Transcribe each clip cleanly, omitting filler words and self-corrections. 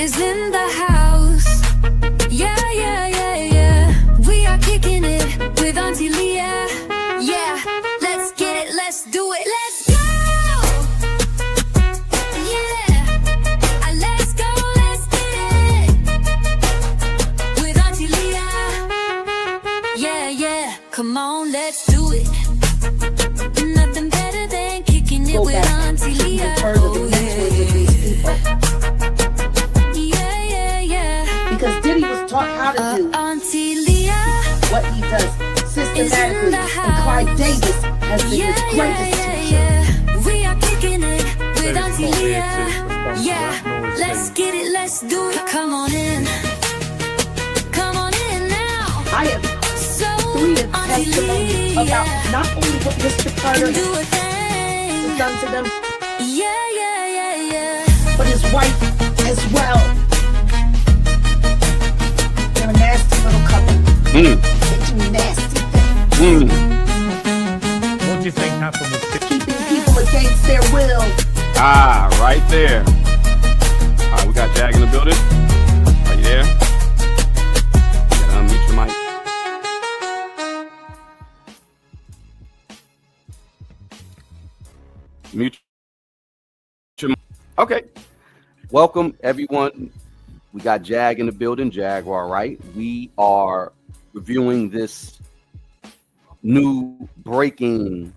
is in the house. Yeah, yeah, yeah, yeah. We are kicking it with Auntie Leah. Yeah, let's get it, let's do it, let's go. Yeah, let's go, let's get it with Auntie Leah. Yeah, yeah, come on, let's do it. Nothing better than kicking it with Auntie Leah. Oh, yeah, yeah, yeah. Because Diddy was taught how to do Auntie Leah what he does systematically, and Clyde Davis has been his greatest teacher. Yeah. We are kicking it with Auntie Leah. Yeah, let's get it, let's do it. Come on in. Come on in now. I have three testimonies about not only what Mr. Carter has done to them, Yeah, yeah, yeah, yeah. but his wife as well. They're a nasty little couple. They do nasty things. What do you think happened with Keeping people against their will. Ah, right there. All right, we got Jag in the building. Are you there? You gotta unmute your mic. Mute your mic. Okay. Welcome, everyone. We got Jag in the building, Jaguar Wright. We are reviewing this new breaking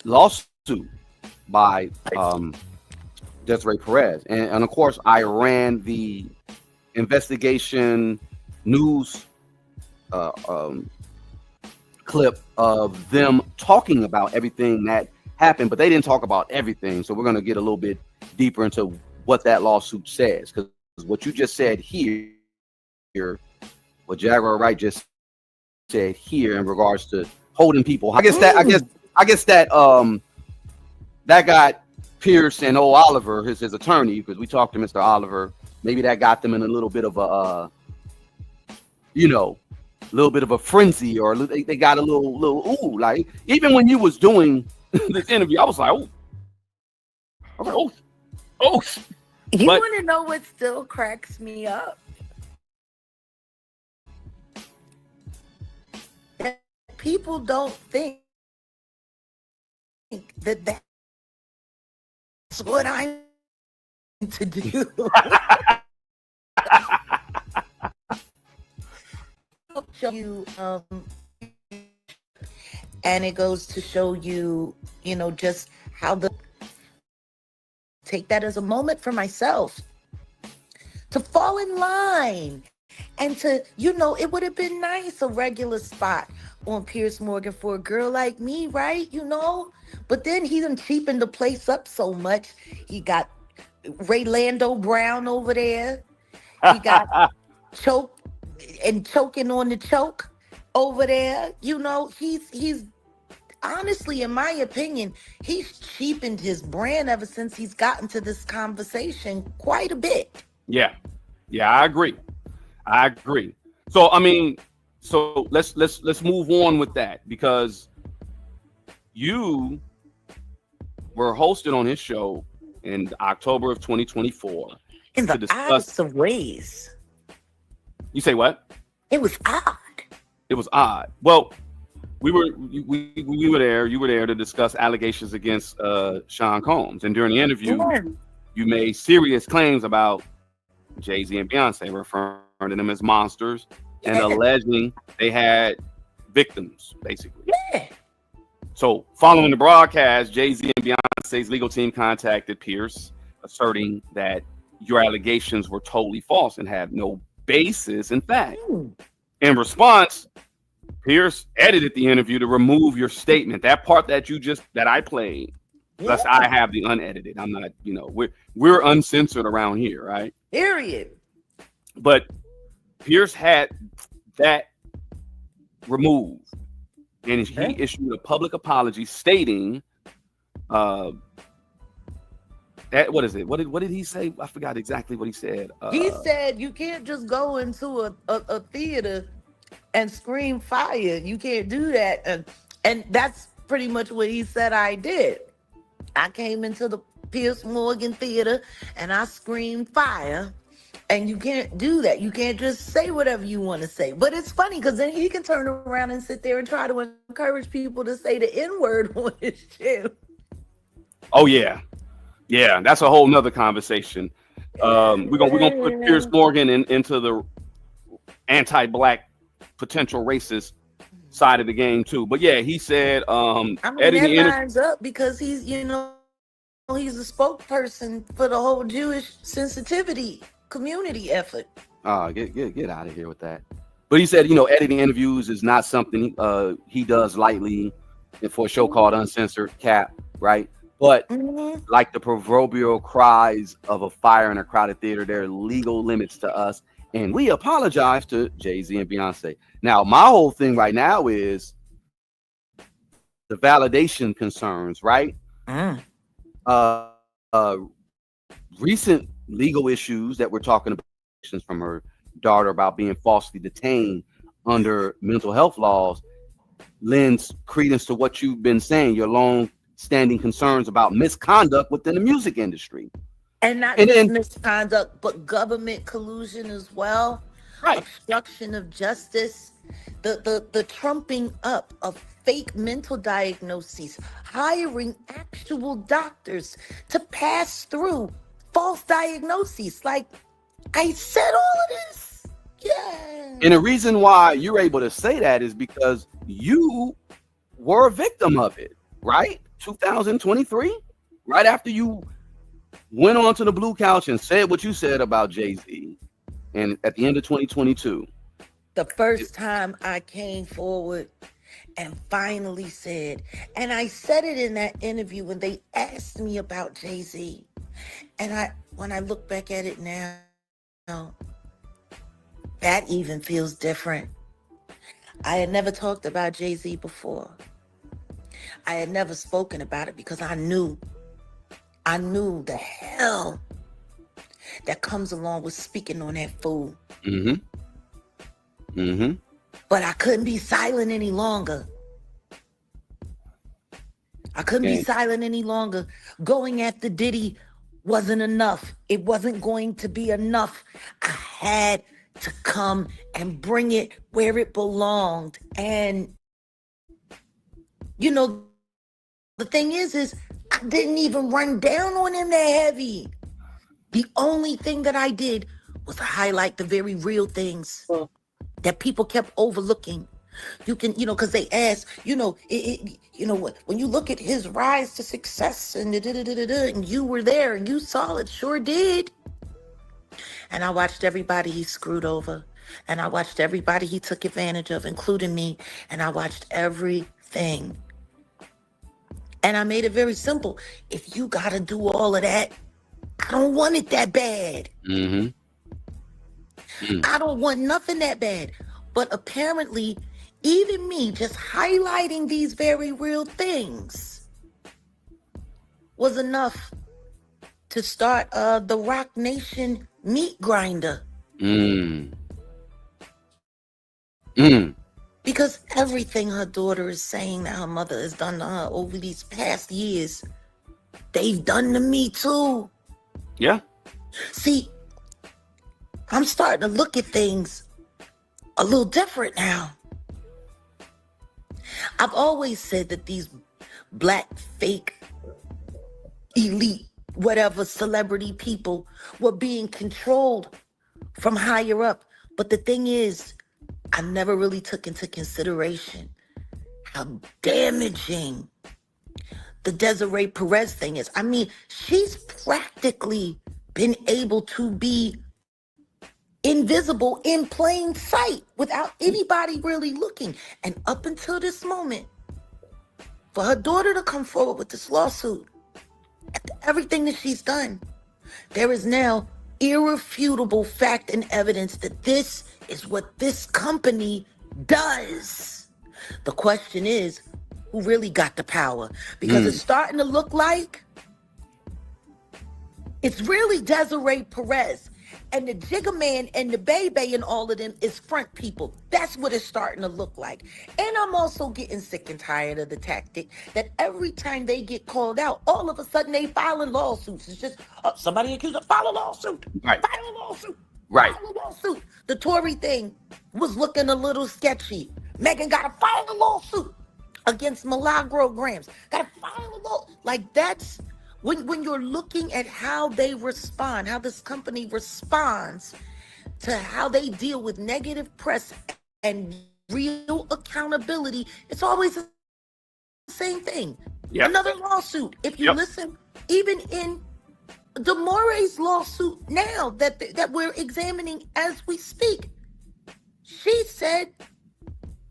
lawsuit by Desiree Perez. And of course, I ran the investigation news clip of them talking about everything that happened, but they didn't talk about everything. So we're going to get a little bit deeper into what that lawsuit says, because what you just said here, what Jaguar Wright just said here in regards to holding people. I guess that that got Pierce and Oliver, his attorney, because we talked to Mr. Oliver. Maybe that got them in a little bit of a little bit of a frenzy, or they got a little ooh, like even when you was doing this interview, I was like, oh. You want to know what still cracks me up? That people don't think that that's what I'm to do. Show you, and it goes to show you, just how take that as a moment for myself to fall in line and to, it would have been nice, a regular spot on Piers Morgan for a girl like me, right? But then he done cheapened the place up so much. He got Raylando Brown over there. He got choking on the choke over there. He's honestly, in my opinion, he's cheapened his brand ever since he's gotten to this conversation quite a bit. Yeah, I agree. So let's move on with that, because you were hosted on his show in October of 2024 in the oddest of ways. You say what? It was odd. It was odd. Well, we were there. You were there to discuss allegations against Sean Combs, and during the interview, you made serious claims about Jay-Z and Beyonce, referring to them as monsters and alleging they had victims, basically. Yeah. So, following the broadcast, Jay-Z and Beyonce's legal team contacted Pierce, asserting that your allegations were totally false and had no basis in fact. In response, Pierce edited the interview to remove your statement. That part that I played, plus I have the unedited. I'm not, we're uncensored around here, right? Period. But Pierce had that removed, and he issued a public apology stating, what is it? What did he say? I forgot exactly what he said. He said you can't just go into a theater and scream fire. You can't do that. And that's pretty much what he said I did. I came into the Pierce Morgan Theater, and I screamed fire. And you can't do that. You can't just say whatever you want to say. But it's funny because then he can turn around and sit there and try to encourage people to say the N-word on his show. Oh yeah, yeah. That's a whole nother conversation. We're gonna put Pierce Morgan into the anti-black potential racist side of the game too. But yeah, he said I mean, editing that lines up because he's, you know, he's a spokesperson for the whole Jewish sensitivity community effort. Get out of here with that. But he said, you know, editing interviews is not something he does lightly for a show called Uncensored Cap, right? But like the proverbial cries of a fire in a crowded theater, there are legal limits to us. And we apologize to Jay-Z and Beyonce. Now, my whole thing right now is the validation concerns, right? Recent legal issues that we're talking about from her daughter about being falsely detained under mental health laws lends credence to what you've been saying, your long-standing concerns about misconduct within the music industry. And not just misconduct, but government collusion as well. Right. Obstruction of justice, the trumping up of fake mental diagnoses, hiring actual doctors to pass through false diagnoses. Like, I said all of this. Yeah. And the reason why you're able to say that is because you were a victim of it, right? 2023, right after you went onto the blue couch and said what you said about Jay-Z, and at the end of 2022. The first time I came forward and finally said, and I said it in that interview when they asked me about Jay-Z, and when I look back at it now, that even feels different. I had never talked about Jay-Z before. I had never spoken about it because I knew the hell that comes along with speaking on that fool. But I couldn't be silent any longer. Be silent any longer. Going after Diddy wasn't enough. It wasn't going to be enough. I had to come and bring it where it belonged. And, you know, the thing is I didn't even run down on him that heavy. The only thing that I did was highlight the very real things that people kept overlooking. You can, you know, because they asked, you know, when you look at his rise to success and and you were there and you saw it, sure did. And I watched everybody he screwed over, and I watched everybody he took advantage of, including me, and I watched everything. And I made it very simple. If you got to do all of that, I don't want it that bad. I don't want nothing that bad. But apparently, even me just highlighting these very real things was enough to start the Rock Nation meat grinder. Because everything her daughter is saying that her mother has done to her over these past years, they've done to me too. Yeah. See, I'm starting to look at things a little different now. I've always said that these black, fake, elite, whatever celebrity people were being controlled from higher up. But the thing is, I never really took into consideration how damaging the Desiree Perez thing is. I mean, she's practically been able to be invisible in plain sight without anybody really looking. And up until this moment, for her daughter to come forward with this lawsuit, after everything that she's done, there is now irrefutable fact and evidence that this is what this company does. The question is, who really got the power? Because it's starting to look like it's really Desiree Perez. And the Jigga Man and the Baby and all of them is front people. That's what it's starting to look like. And I'm also getting sick and tired of the tactic that every time they get called out, all of a sudden they filing lawsuits. It's just somebody accused of file a lawsuit. Right. File a lawsuit. Right. File a lawsuit. The Tory thing was looking a little sketchy. Megan got to file a lawsuit against Milagro Grams. Got to file a lawsuit. Like that's when you're looking at how they respond, how this company responds to how they deal with negative press and real accountability, it's always the same thing. Yep. Another lawsuit. If you Yep. listen, even in Demore's lawsuit now that we're examining as we speak, she said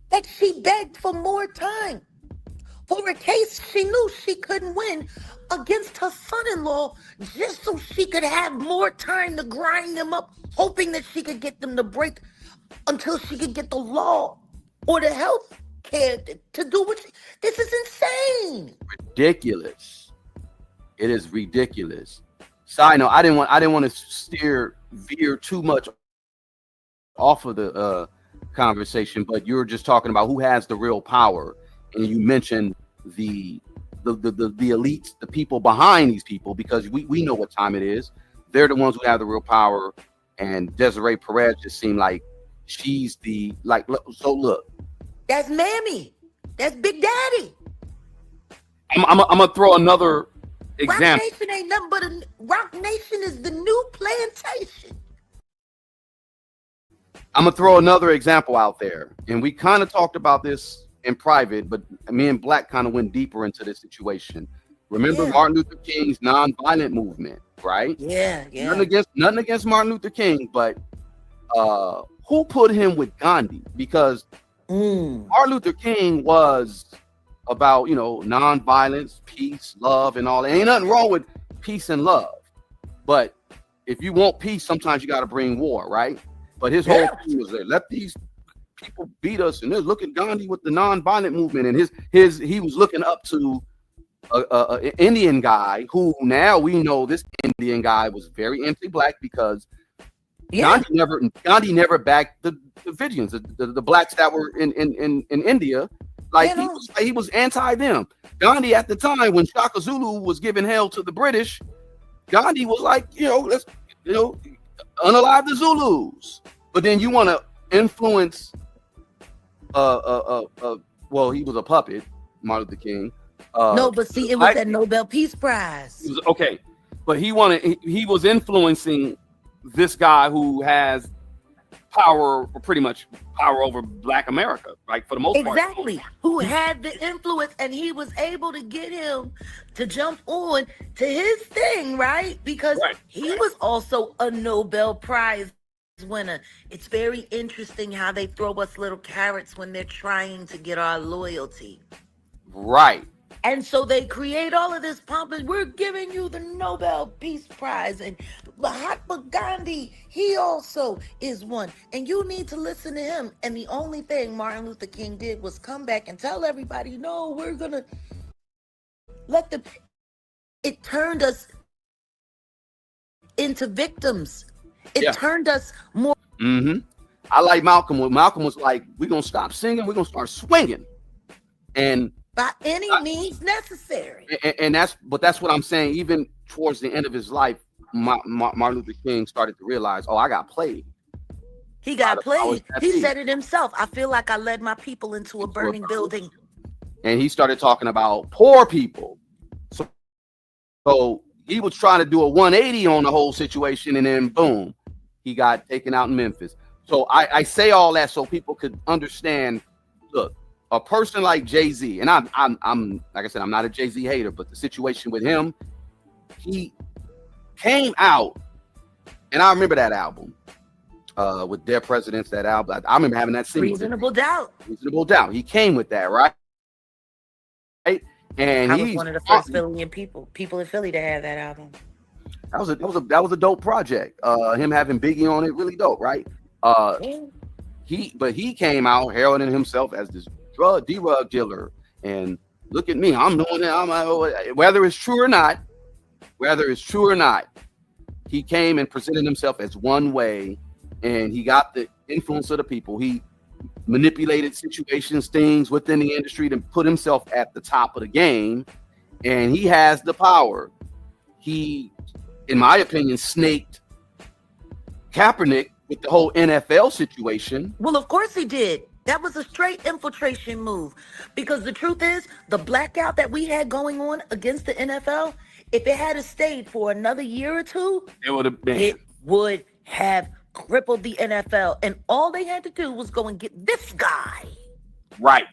that she begged for more time for a case she knew she couldn't win against her son-in-law, just so she could have more time to grind them up, hoping that she could get them to break until she could get the law or the health care to do what she... This is insane. Ridiculous. It is ridiculous. Side note, I didn't want to veer too much off of the conversation, but you were just talking about who has the real power, and you mentioned the elites, the people behind these people, because we know what time it is. They're the ones who have the real power, and Desiree Perez just seemed like she's the so look. That's Mammy. That's Big Daddy. I'm gonna throw another example. Rock Nation ain't nothing but Rock Nation is the new plantation. I'm gonna throw another example out there, and we kind of talked about this in private, but me and Black kind of went deeper into this situation. Remember Martin Luther King's nonviolent movement, right? Yeah. Nothing against Martin Luther King, but who put him with Gandhi? Because Martin Luther King was about, nonviolence, peace, love, and all. There ain't nothing wrong with peace and love, but if you want peace, sometimes you got to bring war, right? But his whole thing was let these people beat us, and look at Gandhi with the nonviolent movement, and he was looking up to an Indian guy who now we know this Indian guy was very anti-black because Gandhi never backed the Fijians, the blacks that were in India. Like he was anti them. Gandhi at the time when Shaka Zulu was giving hell to the British, Gandhi was like, let's unalive the Zulus. But then you want to influence well, he was a puppet, Martin Luther King. No, but see, it was that Nobel Peace Prize. Okay, but he was influencing this guy who has power, pretty much power over Black America, right? For the most part. Exactly. Who had the influence, and he was able to get him to jump on to his thing, right? Because he was also a Nobel Prize winner. It's very interesting how they throw us little carrots when they're trying to get our loyalty. Right. And so they create all of this pomp, and we're giving you the Nobel Peace Prize. And Mahatma Gandhi, he also is one. And you need to listen to him. And the only thing Martin Luther King did was come back and tell everybody, no, we're going to let them. It turned us into victims. It turned us more. I like Malcolm. When Malcolm was like, we're going to stop singing, we're going to start swinging. And by any means necessary. And that's what I'm saying. Even towards the end of his life, Martin Luther King started to realize, I got played. He got played. He said it himself. I feel like I led my people into a burning building. And he started talking about poor people. So he was trying to do a 180 on the whole situation, and then boom, he got taken out in Memphis. So I say all that so people could understand. Look, a person like Jay-Z, and I'm like I said, I'm not a Jay-Z hater, but the situation with him, he came out, and I remember that album with Dead Presidents. That album, I remember having that single. Reasonable Doubt. He came with that, right? And I was one of the first Philly people in Philly to have that album. That was a dope project. Him having Biggie on it, really dope, right? He came out heralding himself as this drug dealer, and look at me, I'm doing it. Whether it's true or not, he came and presented himself as one way, and he got the influence of the people. He manipulated situations, things within the industry to put himself at the top of the game, and he has the power. He, in my opinion, snaked Kaepernick with the whole NFL situation. Well, of course he did. That was a straight infiltration move. Because the truth is, the blackout that we had going on against the NFL, if it had stayed for another year or two, It would have been. it would have crippled the NFL. And all they had to do was go and get this guy Right.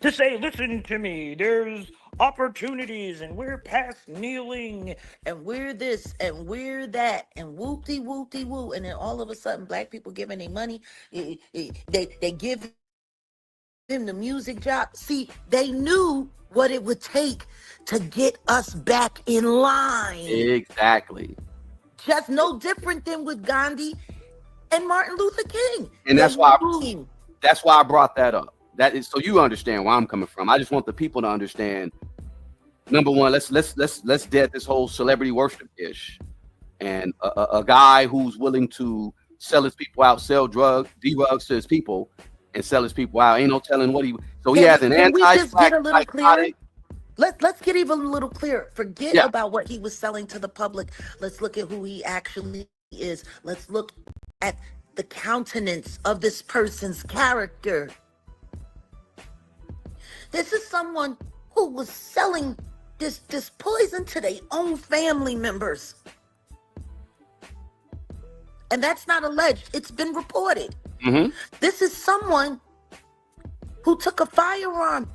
to say, listen to me, there's opportunities and we're past kneeling. and we're this and we're that and whoopty whoopty woo. And then all of a sudden, black people giving their money, they give him the music job. See, they knew what it would take to get us back in line. Exactly. Just no different than with Gandhi and Martin Luther King. And that's They why knew. That's why I brought that up. That is so you understand where I'm coming from. I just want the people to understand. Number one, let's dead this whole celebrity worship ish, and a guy who's willing to sell his people out, sell drugs to his people, and sell his people out. Ain't no telling what he. So he has an Can we just anti-black get a little clearer? psychotic. Let's get even a little clearer. Forget Yeah. about what he was selling to the public. Let's look at who he actually is. Let's look at the countenance of this person's character. This is someone who was selling this poison to their own family members. And that's not alleged. It's been reported. Mhm. This is someone who took a firearm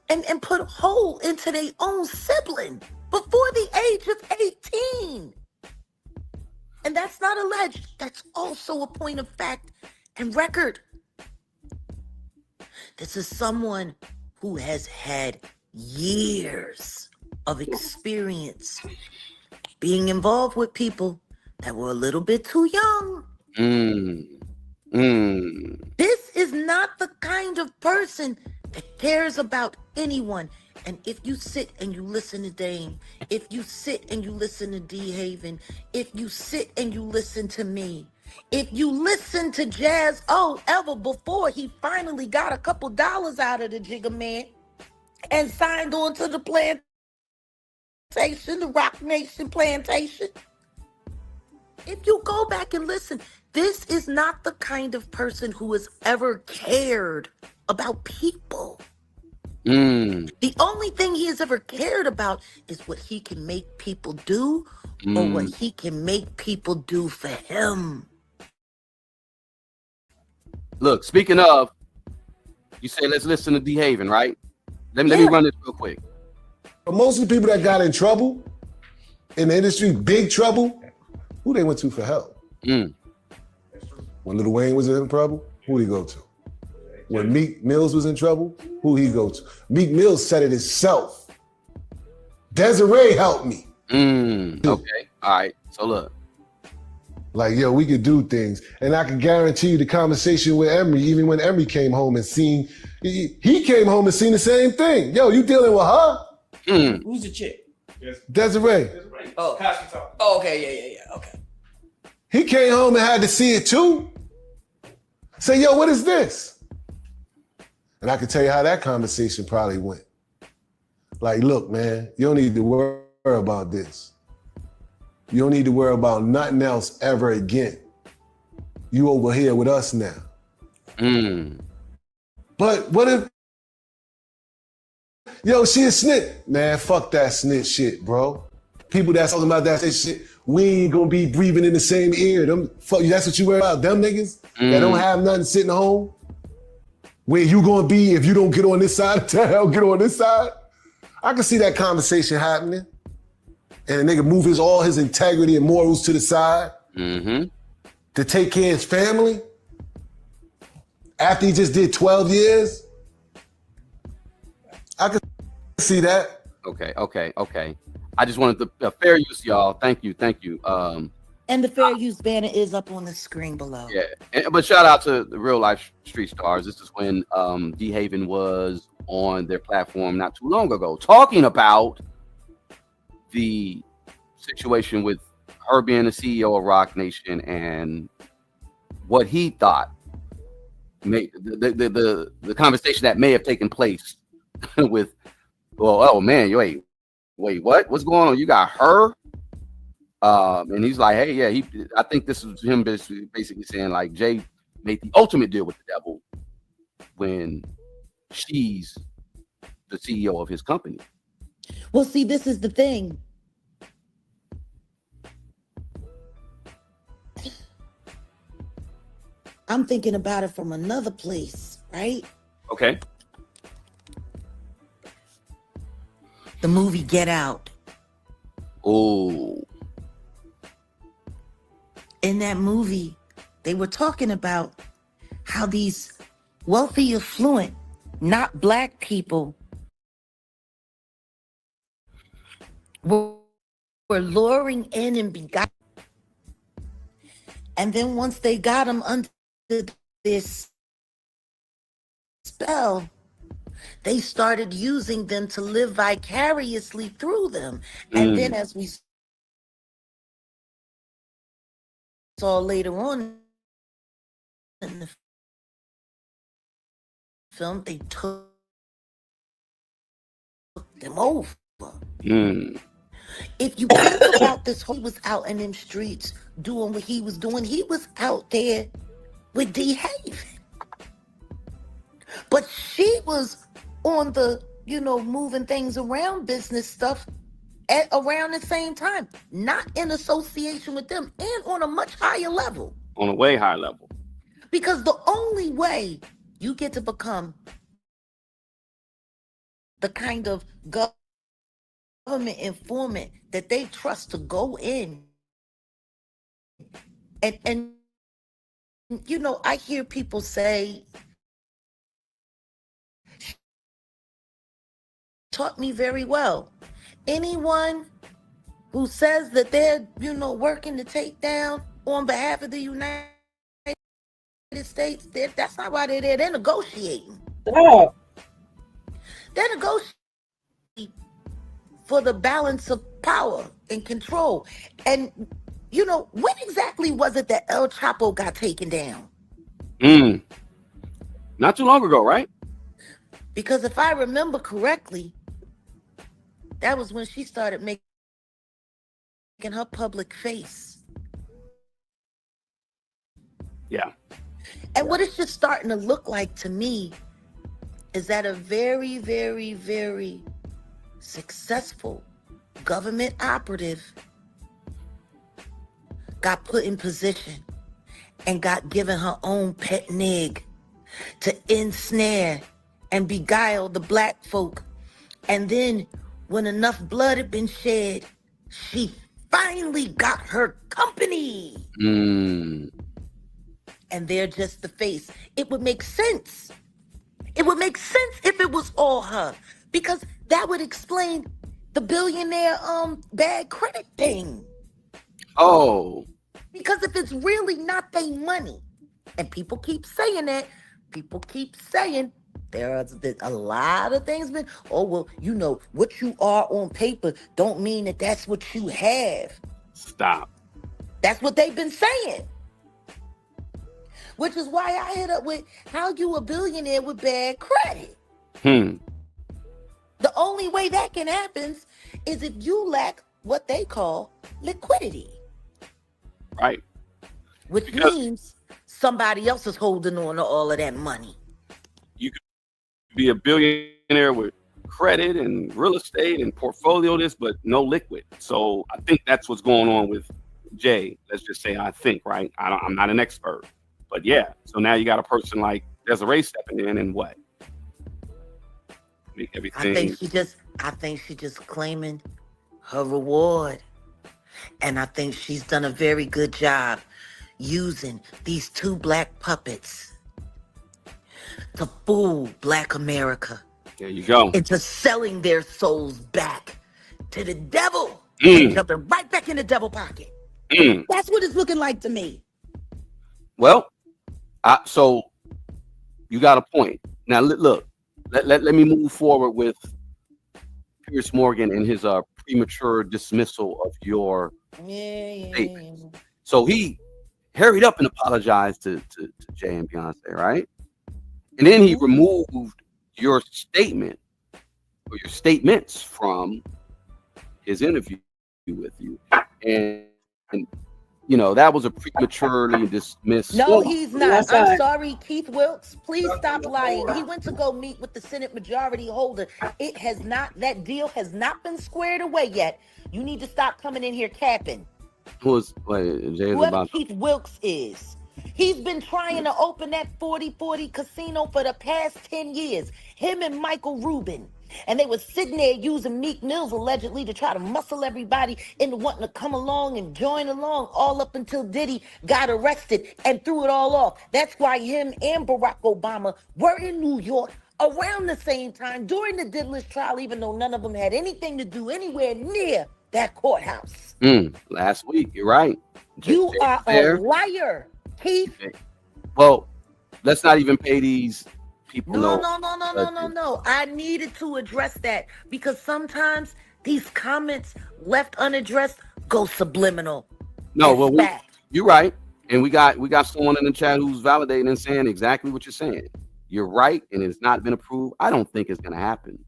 and put a hole into their own sibling before the age of 18. And that's not alleged. That's also a point of fact and record. This is someone who has had years of experience being involved with people that were a little bit too young. This is not the kind of person that cares about anyone. And if you sit and you listen to Dame, if you sit and you listen to D Haven, if you sit and you listen to me, if you listen to Jazz ever before he finally got a couple dollars out of the Jigga Man and signed on to the plantation, the Rock Nation plantation. If you go back and listen, this is not the kind of person who has ever cared about people. The only thing he has ever cared about is what he can make people do or what he can make people do for him. Look, speaking of, you say let's listen to D Haven, right? Let me run this real quick. But most of the people that got in trouble in the industry, big trouble, who they went to for help? When Lil Wayne was in trouble, who he go to? When Meek Mills was in trouble, who he go to? Meek Mills said it himself. Desiree helped me. Okay, all right. So look, Like, yo, we could do things. And I can guarantee you the conversation with Emery, even when Emery came home and seen, he came home and seen the same thing. Yo, you dealing with her? Who's the chick? Desiree. Oh, okay, yeah, okay. He came home and had to see it too. Say, yo, what is this? And I can tell you how that conversation probably went. Like, look, man, you don't need to worry about this. You don't need to worry about nothing else ever again. You over here with us now. But what if, yo, she a snitch? Man, fuck that snitch shit, bro. People that's talking about that shit, we ain't gonna be breathing in the same ear. Them, fuck, that's what you worry about, them niggas that don't have nothing sitting home? Where you gonna be if you don't get on this side of town, get on this side? I can see that conversation happening. And a nigga move all his integrity and morals to the side to take care of his family after he just did 12 years. I can see that. Okay. I just wanted the fair use, y'all. Thank you. And the fair use banner is up on the screen below. Yeah, but shout out to the real life street stars. This is when D Haven was on their platform not too long ago, talking about the situation with her being the CEO of Rock Nation and what he thought the conversation that may have taken place with, well, oh man, wait, what's going on? You got her, and he's like, hey, yeah, I think this was him basically saying like Jay made the ultimate deal with the devil when she's the CEO of his company. Well, see, this is the thing. I'm thinking about it from another place, right? Okay. The movie Get Out. Oh. In that movie, they were talking about how these wealthy, affluent, not black people were luring in and begot. And then once they got them under this spell, they started using them to live vicariously through them. And then as we saw later on in the film, they took them over. If you think about this, he was out in them streets doing what he was doing. He was out there with D. Haven. But she was on the, moving things around business stuff at around the same time, not in association with them and on a much higher level. On a way higher level. Because the only way you get to become the kind of government informant that they trust to go in and I hear people say, taught me very well. Anyone who says that they're, working to take down on behalf of the United States, that's not why they're there. They're negotiating. Stop. They're negotiating for the balance of power and control. And, when exactly was it that El Chapo got taken down? Not too long ago, right? Because if I remember correctly, that was when she started making her public face. Yeah. And what it's just starting to look like to me is that a very, very, very successful government operative got put in position and got given her own pet nig to ensnare and beguile the black folk. And then when enough blood had been shed, she finally got her company. And they're just the face. It would make sense. It would make sense if it was all her, because that would explain the billionaire bad credit thing. Oh. Because if it's really not their money, and people keep saying that, people keep saying there are a lot of things, what you are on paper don't mean that that's what you have. Stop. That's what they've been saying. Which is why I hit up with, how you a billionaire with bad credit? The only way that can happen is if you lack what they call liquidity. Right. Which means somebody else is holding on to all of that money. You could be a billionaire with credit and real estate and portfolio but no liquid. So I think that's what's going on with Jay. Let's just say I think, right? I'm not an expert. But yeah, so now you got a person like Desiree stepping in and what? Make everything. I think she just claiming her reward. And I think she's done a very good job using these two black puppets to fool Black America. There you go. Into selling their souls back to the devil and jumping right back in the devil pocket. That's what it's looking like to me. Well, so you got a point. Now, look, let me move forward with Piers Morgan and his premature dismissal of your Yeah. So he hurried up and apologized to Jay and Beyonce, right? And then he removed your statement or your statements from his interview with you, and you know that was a prematurely dismissed. No, he's not. That's I'm right. sorry, Keith Wilkes. Please stop lying. He went to go meet with the Senate Majority Holder. It has not. That deal has not been squared away yet. You need to stop coming in here capping. Was Jay is Whoever about Keith Wilkes is. He's been trying to open that 4040 casino for the past 10 years. Him and Michael Rubin. And they were sitting there using Meek Mills allegedly to try to muscle everybody into wanting to come along and join along, all up until Diddy got arrested and threw it all off. That's why him and Barack Obama were in New York around the same time during the Didless trial, even though none of them had anything to do anywhere near that courthouse. last week. You're right. You Jay are was there. a liar, Keith. Well, let's not even pay these people. No. I needed to address that because sometimes these comments left unaddressed go subliminal. No, It's well, fact. you're right, and we got someone in the chat who's validating and saying exactly what you're saying. You're right, and it's not been approved. I don't think it's gonna happen.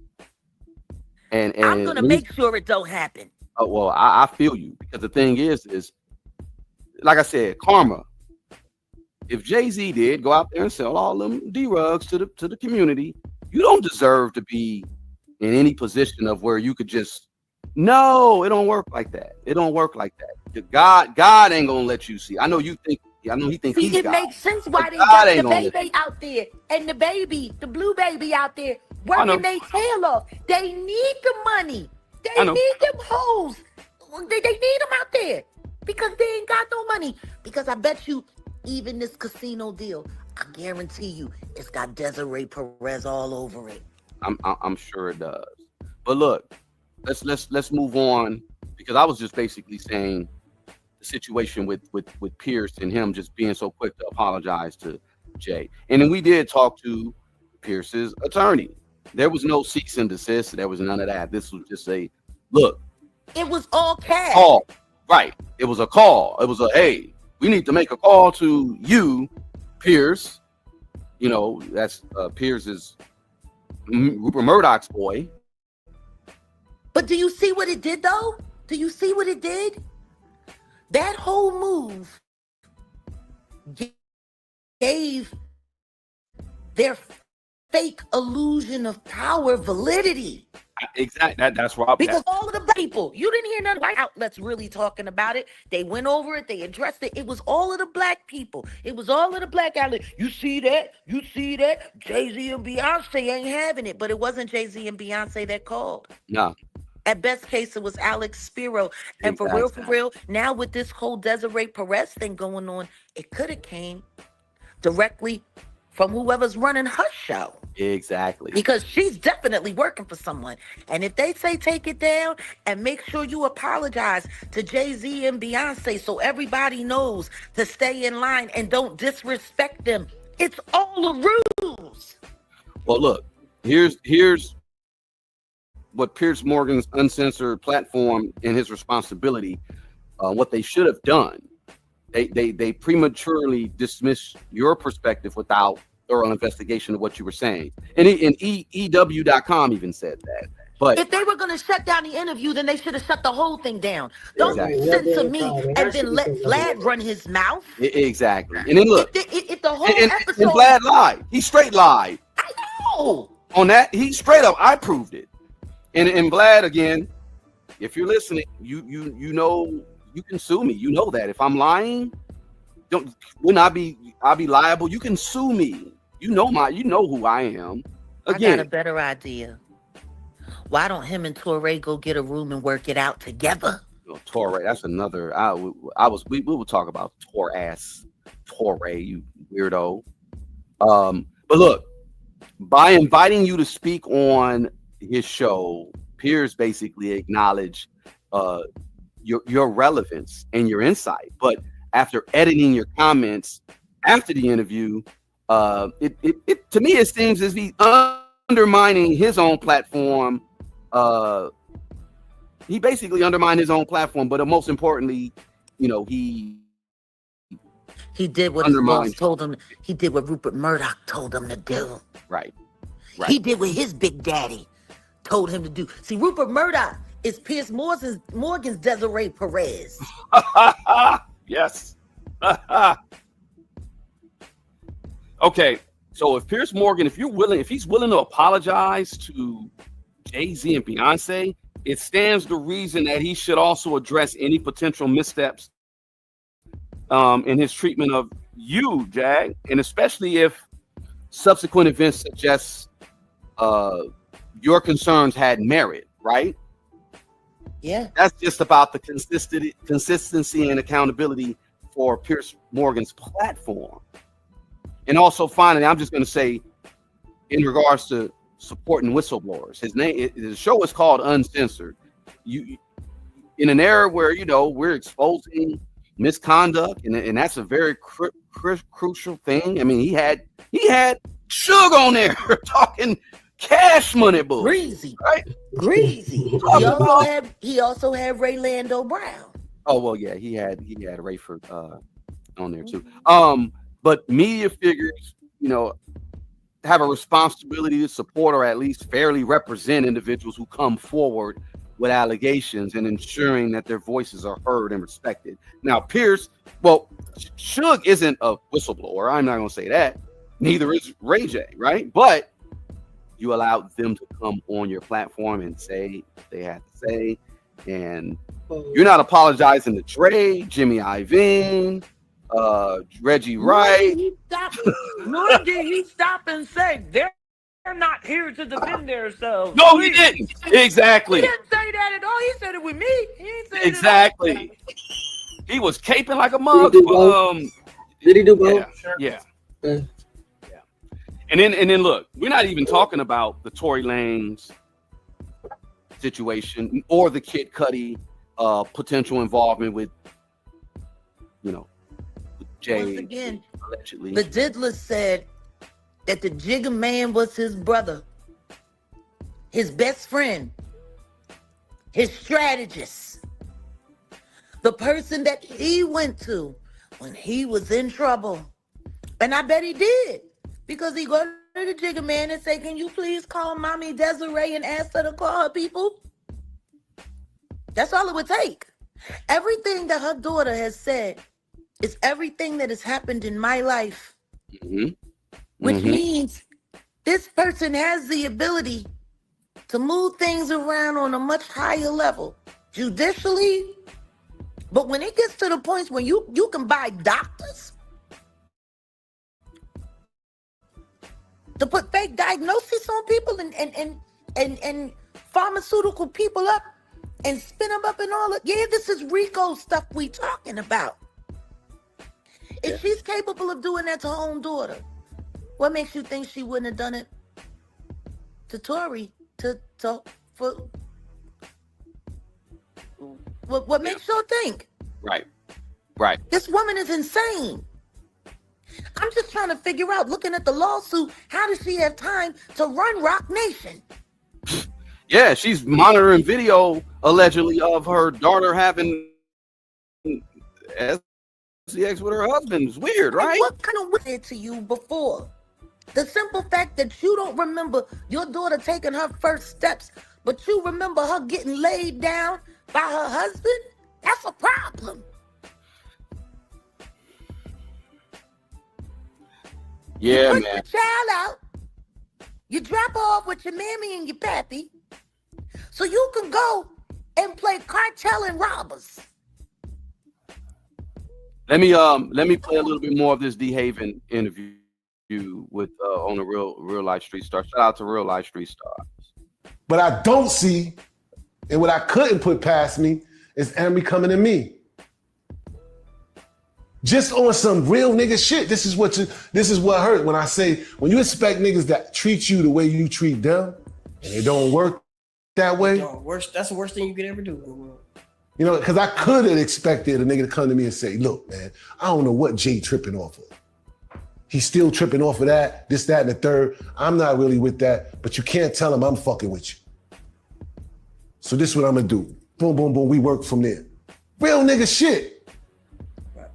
And I'm gonna make sure it don't happen. well, I feel you because the thing is like I said, karma. If Jay-Z did go out there and sell all them D-rugs to the community, you don't deserve to be in any position of where you could just. No, it don't work like that. It don't work like that. God ain't gonna let you see. I know you think. I know he thinks See, he's it God. makes sense why they God got ain't the gonna let baby out there and the blue baby out there I know. working their tail off. They need the money. I They know. need them hoes. They need them out there because they ain't got no money. Because I bet you, even this casino deal, I guarantee you, it's got Desiree Perez all over it. I'm sure it does. But look, let's move on because I was just basically saying the situation with Pierce and him just being so quick to apologize to Jay. And then we did talk to Pierce's attorney. There was no cease and desist. There was none of that. This was just a look. It was all cash. Call. Right. It was a call. It was a hey, we need to make a call to you, Pierce. You know, that's Pierce's Rupert Murdoch's boy. But do you see what it did, though? Do you see what it did? That whole move gave their fake illusion of power validity. Exactly. That's Rob. Because all of the black people, you didn't hear none of the white outlets really talking about it. They went over it, they addressed it. It was all of the black people. It was all of the black outlets. You see that? You see that? Jay-Z and Beyonce ain't having it. But it wasn't Jay-Z and Beyonce that called. No. At best case, it was Alex Spiro. And for real, now with this whole Desiree Perez thing going on, it could have came directly from whoever's running her show. Exactly. Because she's definitely working for someone. And if they say take it down and make sure you apologize to Jay-Z and Beyonce so everybody knows to stay in line and don't disrespect them, it's all the rules. Well, look, here's what Pierce Morgan's uncensored platform and his responsibility, what they should have done. They prematurely dismissed your perspective without thorough investigation of what you were saying. And EW.com even said that. But if they were going to shut down the interview, then they should have shut the whole thing down. Don't censor me and then let Vlad run his mouth. Exactly. And then look, if the whole and episode, Vlad lied. He straight lied. I know. On that, he straight up, I proved it. And Vlad, again, if you're listening, you know you can sue me. You know that. If I'm lying, I'll be liable. You can sue me. You know who I am. Again, I got a better idea. Why don't him and Torre go get a room and work it out together? Torre, that's another. We will talk about Torre, you weirdo. But look, by inviting you to speak on his show, Pierce basically acknowledged your relevance and your insight. But after editing your comments after the interview, it to me it seems as he's undermining his own platform he basically undermined his own platform. But most importantly, he did what his boss undermined. told him. He did what Rupert Murdoch told him to do. Right. He did what his big daddy told him to do. See, Rupert Murdoch is Pierce Morgan's Desiree Perez. Yes. Okay. So if Pierce Morgan, if he's willing to apologize to Jay-Z and Beyonce, it stands to reason that he should also address any potential missteps in his treatment of you, Jag, and especially if subsequent events suggest your concerns had merit, right? Yeah. That's just about the consistency and accountability for Pierce Morgan's platform. And also, finally, I'm just going to say, in regards to supporting whistleblowers, his show is called Uncensored. You, in an era where we're exposing misconduct, and that's a very crucial thing. I mean, he had Suge on there talking Cash Money bull, Greasy, right? Greasy. He also had Ray Lando Brown. Oh well, yeah, he had Rayford on there too. But media figures, have a responsibility to support or at least fairly represent individuals who come forward with allegations and ensuring that their voices are heard and respected. Now, Pierce, Suge isn't a whistleblower. I'm not going to say that. Neither is Ray J, right? But you allowed them to come on your platform and say what they had to say. And you're not apologizing to Dre, Jimmy Iovine, Reggie Wright. Nor did he stop and say they're not here to defend themselves. No, he didn't. Exactly. He didn't say that at all. He said it with me. He didn't say exactly. He was caping like a mug. Did he do both? Yeah. And then look, we're not even talking about the Tory Lanez situation or the Kid Cudi potential involvement with Jay. Once again, allegedly. the Diddler said that the Jigga Man was his brother, his best friend, his strategist, the person that he went to when he was in trouble. And I bet he did, because he go to the Jigga Man and say, "Can you please call Mommy Desiree and ask her to call her people?" That's all it would take. Everything that her daughter has said is everything that has happened in my life, which means this person has the ability to move things around on a much higher level, judicially. But when it gets to the points where you can buy doctors to put fake diagnoses on people and pharmaceutical people up and spin them up and all that. Yeah, this is RICO stuff we talking about. If she's capable of doing that to her own daughter, what makes you think she wouldn't have done it to Tory? What makes you think? Right. This woman is insane. I'm just trying to figure out, looking at the lawsuit, how does she have time to run Rock Nation? Yeah, she's monitoring video allegedly of her daughter having sex with her husband. It's weird, right? What kind of weird to you before? The simple fact that you don't remember your daughter taking her first steps, but you remember her getting laid down by her husband? That's a problem. Yeah, you man. Put your child out. You drop her off with your mammy and your pappy, so you can go and play cartel and robbers. Let me play a little bit more of this D Haven interview with on the real life street star. Shout out to Real Life Street Stars. But I don't see, and what I couldn't put past me is Emery coming to me. Just on some real nigga shit. This is what hurt when I say, when you expect niggas that treat you the way you treat them, and it don't work that way. That's the worst thing you could ever do in the world. Because I could have expected a nigga to come to me and say, "Look, man, I don't know what Jay tripping off of. He's still tripping off of that, this, that, and the third. I'm not really with that, but you can't tell him I'm fucking with you. So this is what I'm gonna do. boom, boom, boom, we work from there. Real nigga shit.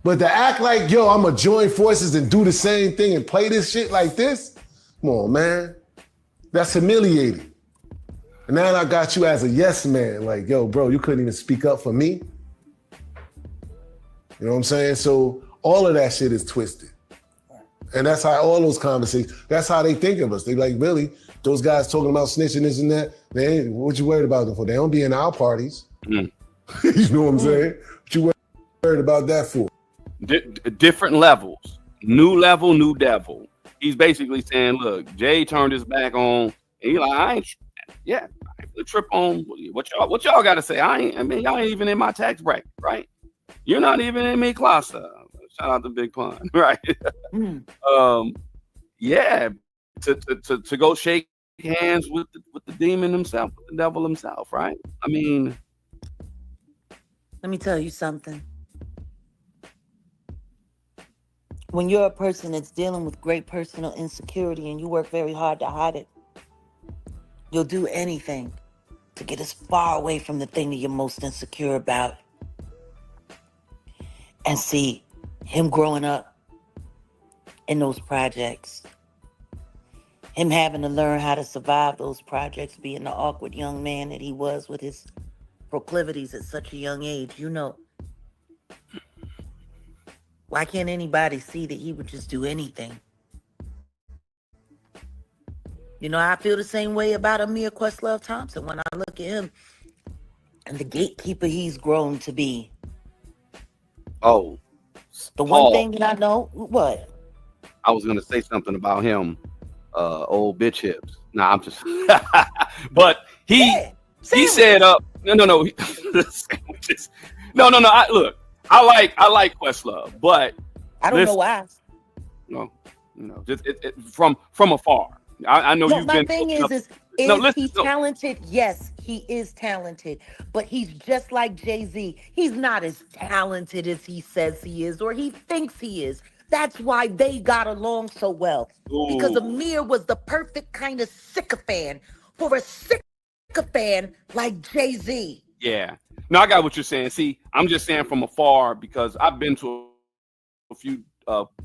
But to act like, yo, I'm gonna join forces and do the same thing and play this shit like this, come on, man. That's humiliating. And now I got you as a yes man. Like, yo, bro, you couldn't even speak up for me. You know what I'm saying? So all of that shit is twisted. And that's how all those conversations, that's how they think of us. They like, really, those guys talking about snitching, this and that, they ain't, what you worried about them for? They don't be in our parties. You know what I'm saying? What you worried about that for? Different levels. New level, new devil. He's basically saying, look, Jay turned his back on, and he like, I ain't trip on what y'all got to say. I mean, y'all ain't even in my tax bracket, right? You're not even in me class. Shout out to Big Pun, right? Yeah, to go shake hands with the demon himself, with the devil himself, right? I mean, Let me tell you something. When you're a person that's dealing with great personal insecurity and you work very hard to hide it, you'll do anything to get as far away from the thing that you're most insecure about. And see him growing up in those projects, him having to learn how to survive those projects, being the awkward young man that he was with his proclivities at such a young age, you know. Why can't anybody see that he would just do anything? You know, I feel the same way about Amir Questlove Thompson when I look at him and the gatekeeper he's grown to be. oh, The Paul, one thing that I know, what? I was gonna say something about him, old bitch hips. Nah, I'm just, but he said, no, look, I like Questlove, but I don't know why. No, just from afar. I know you've my been. thing is he talented? Yes, he is talented, but he's just like Jay-Z. He's not as talented as he says he is, or he thinks he is. That's why they got along so well. Because Amir was the perfect kind of sycophant for a sycophant like Jay-Z. Yeah. No, I got what you're saying. See, I'm just saying from afar because I've been to a few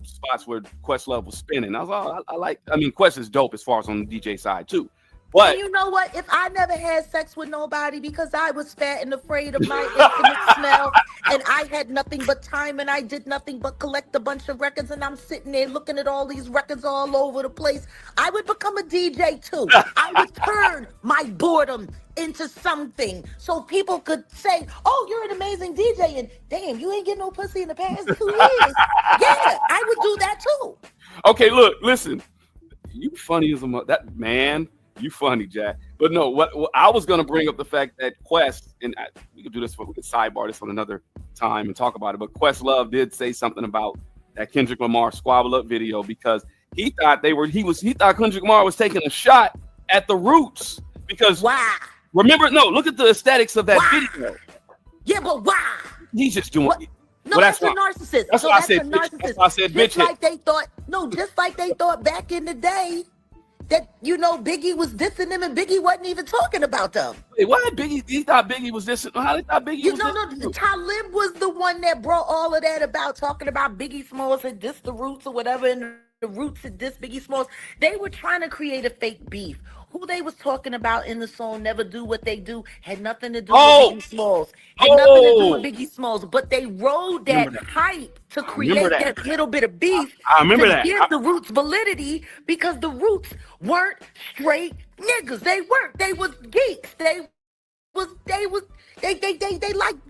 spots where Questlove was spinning. I was I mean, Quest is dope as far as on the DJ side too. But and you know what? If I never had sex with nobody because I was fat and afraid of my intimate smell, and I had nothing but time and I did nothing but collect a bunch of records, and I'm sitting there looking at all these records all over the place, I would become a DJ too. I would turn my boredom into something so people could say, oh, you're an amazing DJ, and damn, you ain't getting no pussy in the past 2 years. Yeah, I would do that too. Okay, look, listen, you funny as a that man. You funny, Jack. But no, what I was going to bring up the fact that Quest, and we could do this, we could sidebar this on another time and talk about it, but Questlove did say something about that Kendrick Lamar Squabble Up video because he thought he thought Kendrick Lamar was taking a shot at the Roots because remember, look at the aesthetics of that video. Yeah, but why? He's just doing it. No, that's a narcissist. That's what I said. That's why I said bitch. Just like they thought back in the day that, Biggie was dissing them and Biggie wasn't even talking about them. Wait, why Biggie? He thought Biggie was dissing. How did thought Biggie was dissing? Talib was the one that brought all of that about, talking about Biggie Smalls had dissed the Roots or whatever, and the Roots had dissed Biggie Smalls. They were trying to create a fake beef. Who they was talking about in the song Never Do What They Do had nothing to do with Biggie Smalls. Had nothing to do with Biggie Smalls. But they rode that hype to create that little bit of beef to give the Roots validity, because the Roots weren't straight niggas. They weren't. They was geeks. They liked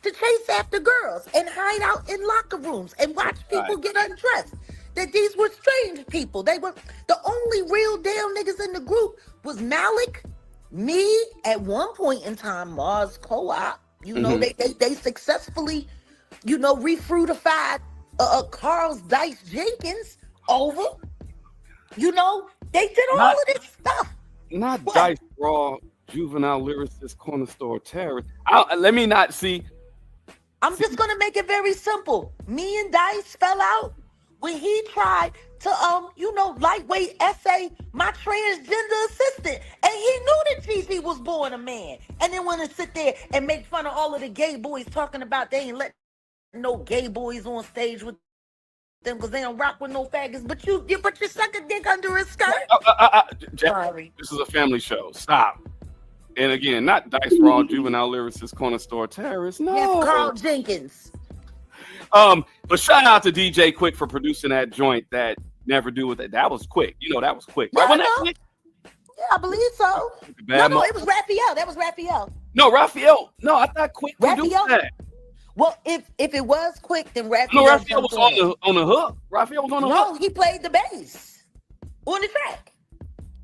to chase after girls and hide out in locker rooms and watch people get undressed. That these were strange people. They were the only real damn niggas in the group was Malik, me, at one point in time, Mars Co-op. They successfully, refruitified Carl's Dice Jenkins over. They did all of this stuff. Not what? Dice Raw, juvenile lyricist, corner store terrorist. Let me not see. I'm just gonna make it very simple. Me and Dice fell out when he tried you know, lightweight essay my transgender assistant, and he knew that Gigi was born a man, and then want to sit there and make fun of all of the gay boys talking about they ain't let no gay boys on stage with them because they don't rock with no faggots, but you suck a dick under a skirt. Jack, Sorry. this is a family show. Stop. And again, not Dice Raw, Juvenile Lyricist, Corner Store Terrorist. No. Yes, Carl Jenkins. But shout out to DJ Quick for producing that joint that Never Do With It. That was quick. You know, that was quick. Yeah, Right? Wasn't I that know. quick? Yeah, I believe so. No, it was Raphael. That was Raphael. No, Raphael. No, I thought Quick produced Raphael? that. Well, if it was Quick, then Raphael. No, Raphael was on the hook. Raphael was on the hook. No, he played the bass on the track.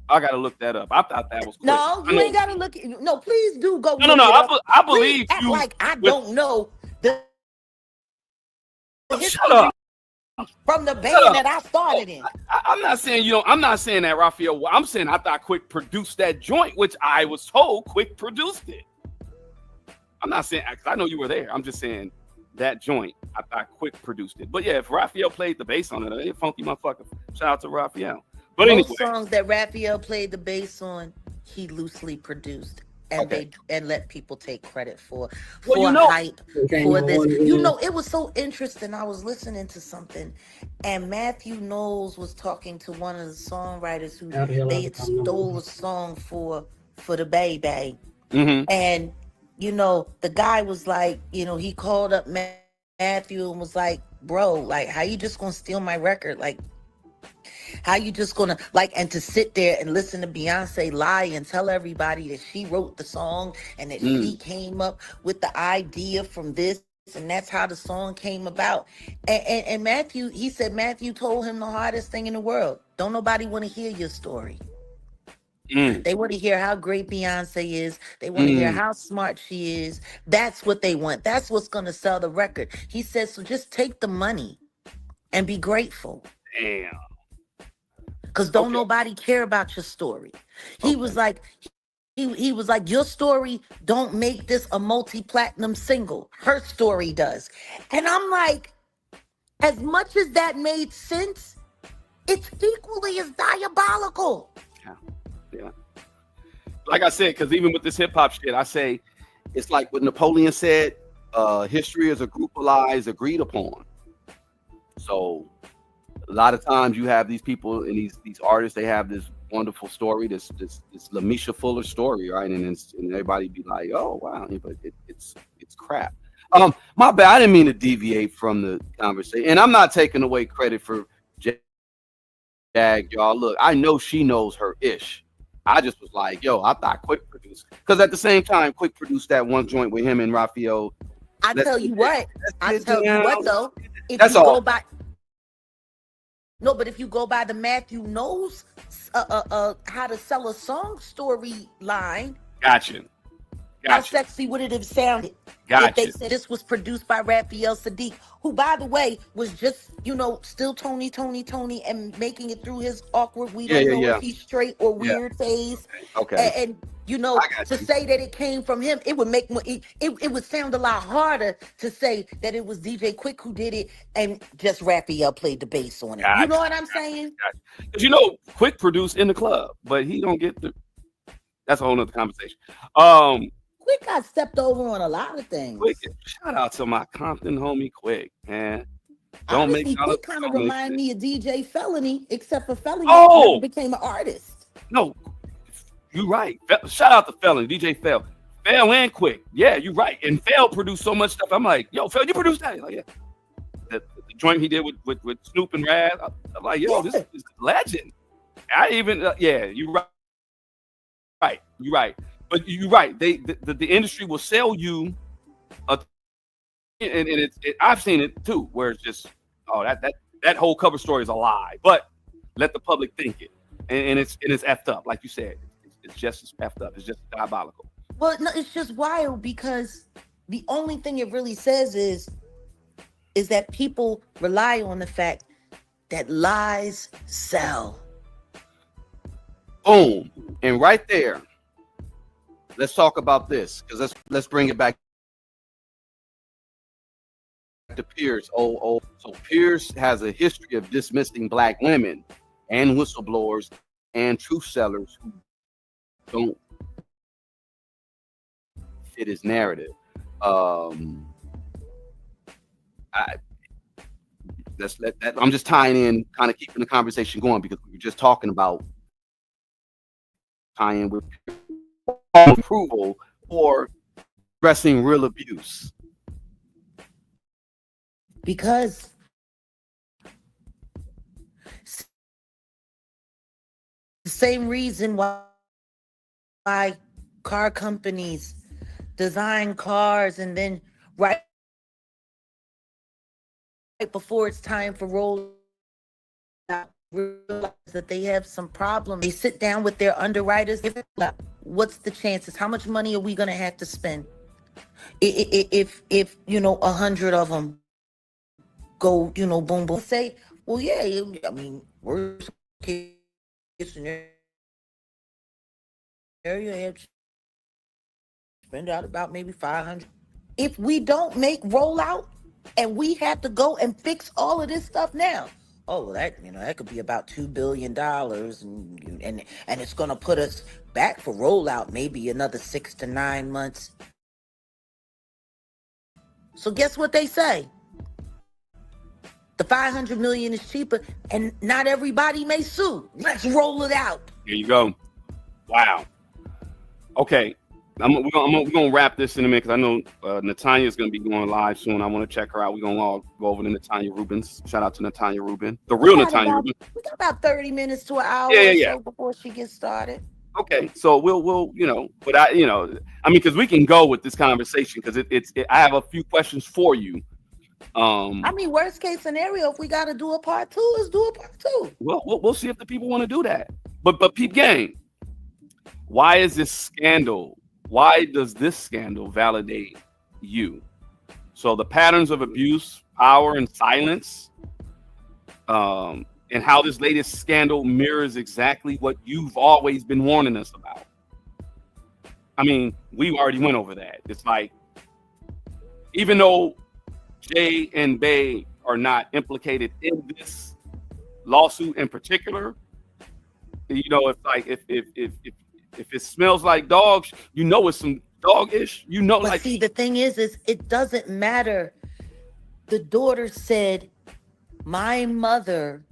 I gotta look that up. I thought that was quick. No, you ain't gotta look. No, please do go. No. I believe act you. like I don't know the Shut up. from the band that I started in. I'm not saying you know. I'm not saying that Raphael. I'm saying I thought Quick produced that joint, which I was told Quick produced it. I'm not saying because I know you were there. I'm just saying that joint. I thought Quick produced it. But yeah, if Raphael played the bass on it, a funky motherfucker. Shout out to Raphael. But Most anyway, songs that Raphael played the bass on, he loosely produced, and and let people take credit for hype for this. You know, it was so interesting. I was listening to something, and Matthew Knowles was talking to one of the songwriters who they had stole a song for the baby, and you know, the guy was like, you know, he called up Matthew and was like, bro, like, how you just gonna steal my record? Like, how you just gonna and to sit there and listen to Beyonce lie and tell everybody that she wrote the song and that she came up with the idea from this and that's how the song came about. And Matthew, he said Matthew told him the hardest thing in the world. Don't nobody want to hear your story. They want to hear how great Beyonce is. They want to hear how smart she is. That's what they want. That's what's going to sell the record. He says, so just take the money and be grateful. damn. Because don't nobody care about your story. He was like, he was like, your story don't make this a multi-platinum single. Her story does. And I'm like, as much as that made sense, it's equally as diabolical. Yeah. Like I said, because even with this hip hop shit, I say it's like what Napoleon said: history is a group of lies agreed upon. So a lot of times you have these people and these artists, they have this wonderful story, this Lamisha Fuller story, right? And everybody be like, oh wow, but it's crap. My bad. I didn't mean to deviate from the conversation, and I'm not taking away credit for Jag, y'all. Look, I know she knows her ish. I just was like, yo, I thought Quick produced, because at the same time, Quick produced that one joint with him and Raphael. I tell you what though, if that's you all. go by but if you go by the Matthew Knowles how to sell a song storyline, Gotcha. how sexy would it have sounded if they said this was produced by Raphael Sadiq, who, by the way, was just, you know, still Tony, and making it through his awkward, we don't know if he's straight or weird phase. Okay. And you know, to say that it came from him, it would make it would sound a lot harder to say that it was DJ Quick who did it and just Raphael played the bass on it. You know what I'm saying? Because you know, Quick produced in the club, but he don't get the. That's a whole nother conversation. Quick got stepped over on a lot of things. Quick, shout out to my Compton homie Quick, man. Don't Honestly, make Quick kind of remind me of DJ Felony, except for Felony never became an artist. No, you're right. Shout out to Felony, DJ Fel and Quick. Yeah, you're right. And Fel produced so much stuff. I'm like, yo, Fel, you produced that? He's like, yeah. The joint he did with Snoop and Raz. I'm like, yo, this is legend. I even you're right. Right, you're right. But you're right. The industry will sell you and I've seen it too, where it's just that whole cover story is a lie. But let the public think it, and it's effed up, like you said. It's just as effed up. It's just diabolical. Well, no, it's just wild because the only thing it really says is that people rely on the fact that lies sell. Boom, and right there. Let's talk about this, because let's bring it back to Pierce. So So Pierce has a history of dismissing black women and whistleblowers and truth sellers who don't fit his narrative. Let's let that. I'm just tying in, kind of keeping the conversation going because we were just talking about tying with approval for addressing real abuse. Because the same reason why car companies design cars and then right before it's time for roll out, realize that they have some problems. They sit down with their underwriters. What's the chances? How much money are we going to have to spend? If 100 of them go, boom, boom, say, well, yeah, I mean, worst case scenario, you have to spend out about maybe 500. If we don't make rollout and we have to go and fix all of this stuff now, oh, well, that could be about $2 billion, and it's going to put us back for rollout maybe another 6 to 9 months. So guess what they say? The 500 million is cheaper, and not everybody may sue. Let's roll it out. There you go. Wow. Okay. We're gonna wrap this in a minute because I know Natanya is gonna be going live soon. I want to check her out. We're gonna all go over to Natanya Rubens. Shout out to Natanya Rubin, the real Natanya Rubin. We got about 30 minutes to an hour Yeah. so before she gets started. Okay, so we'll but I mean, because we can go with this conversation because I have a few questions for you. I mean, worst case scenario, if we got to do a part 2, let's do a part 2. Well, we'll see if the people want to do that. But peep game, why is this scandal? Why does this scandal validate you? So the patterns of abuse, power, and silence, and how this latest scandal mirrors exactly what you've always been warning us about. I mean, we already went over that. It's like, even though Jay and Bay are not implicated in this lawsuit in particular, it's like if it smells like dogs, it's some dog-ish. But see, the thing is it doesn't matter. The daughter said, my mother,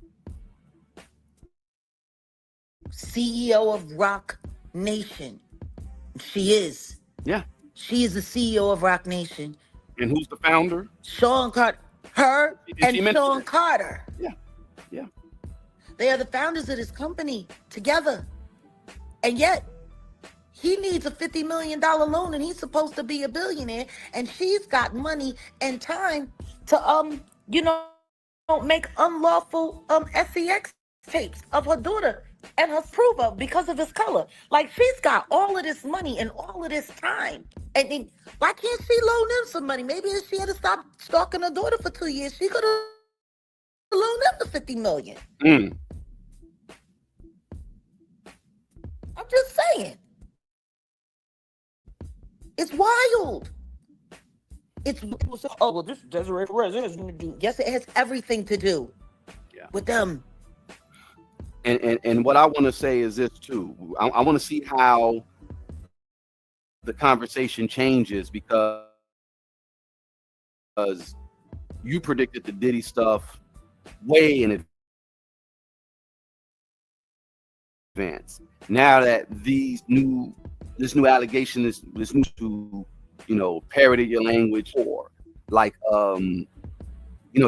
CEO of Rock Nation. She is. Yeah. She is the CEO of Rock Nation. And who's the founder? Sean Carter. Her and Sean Carter. Yeah. They are the founders of this company together. And yet, he needs a $50 million loan and he's supposed to be a billionaire. And she's got money and time to, make unlawful sex tapes of her daughter and her approval because of his color. Like, she's got all of this money and all of this time. And then, why can't she loan them some money? Maybe if she had to stop stalking her daughter for 2 years, she could have loaned them the $50 million. I'm just saying. It's wild. This is Desiree Perez. Yes, it has everything to do with them. And what I want to say is this too. I want to see how the conversation changes because you predicted the Diddy stuff way in advance. Now that this new allegation is new to parody your language, or like you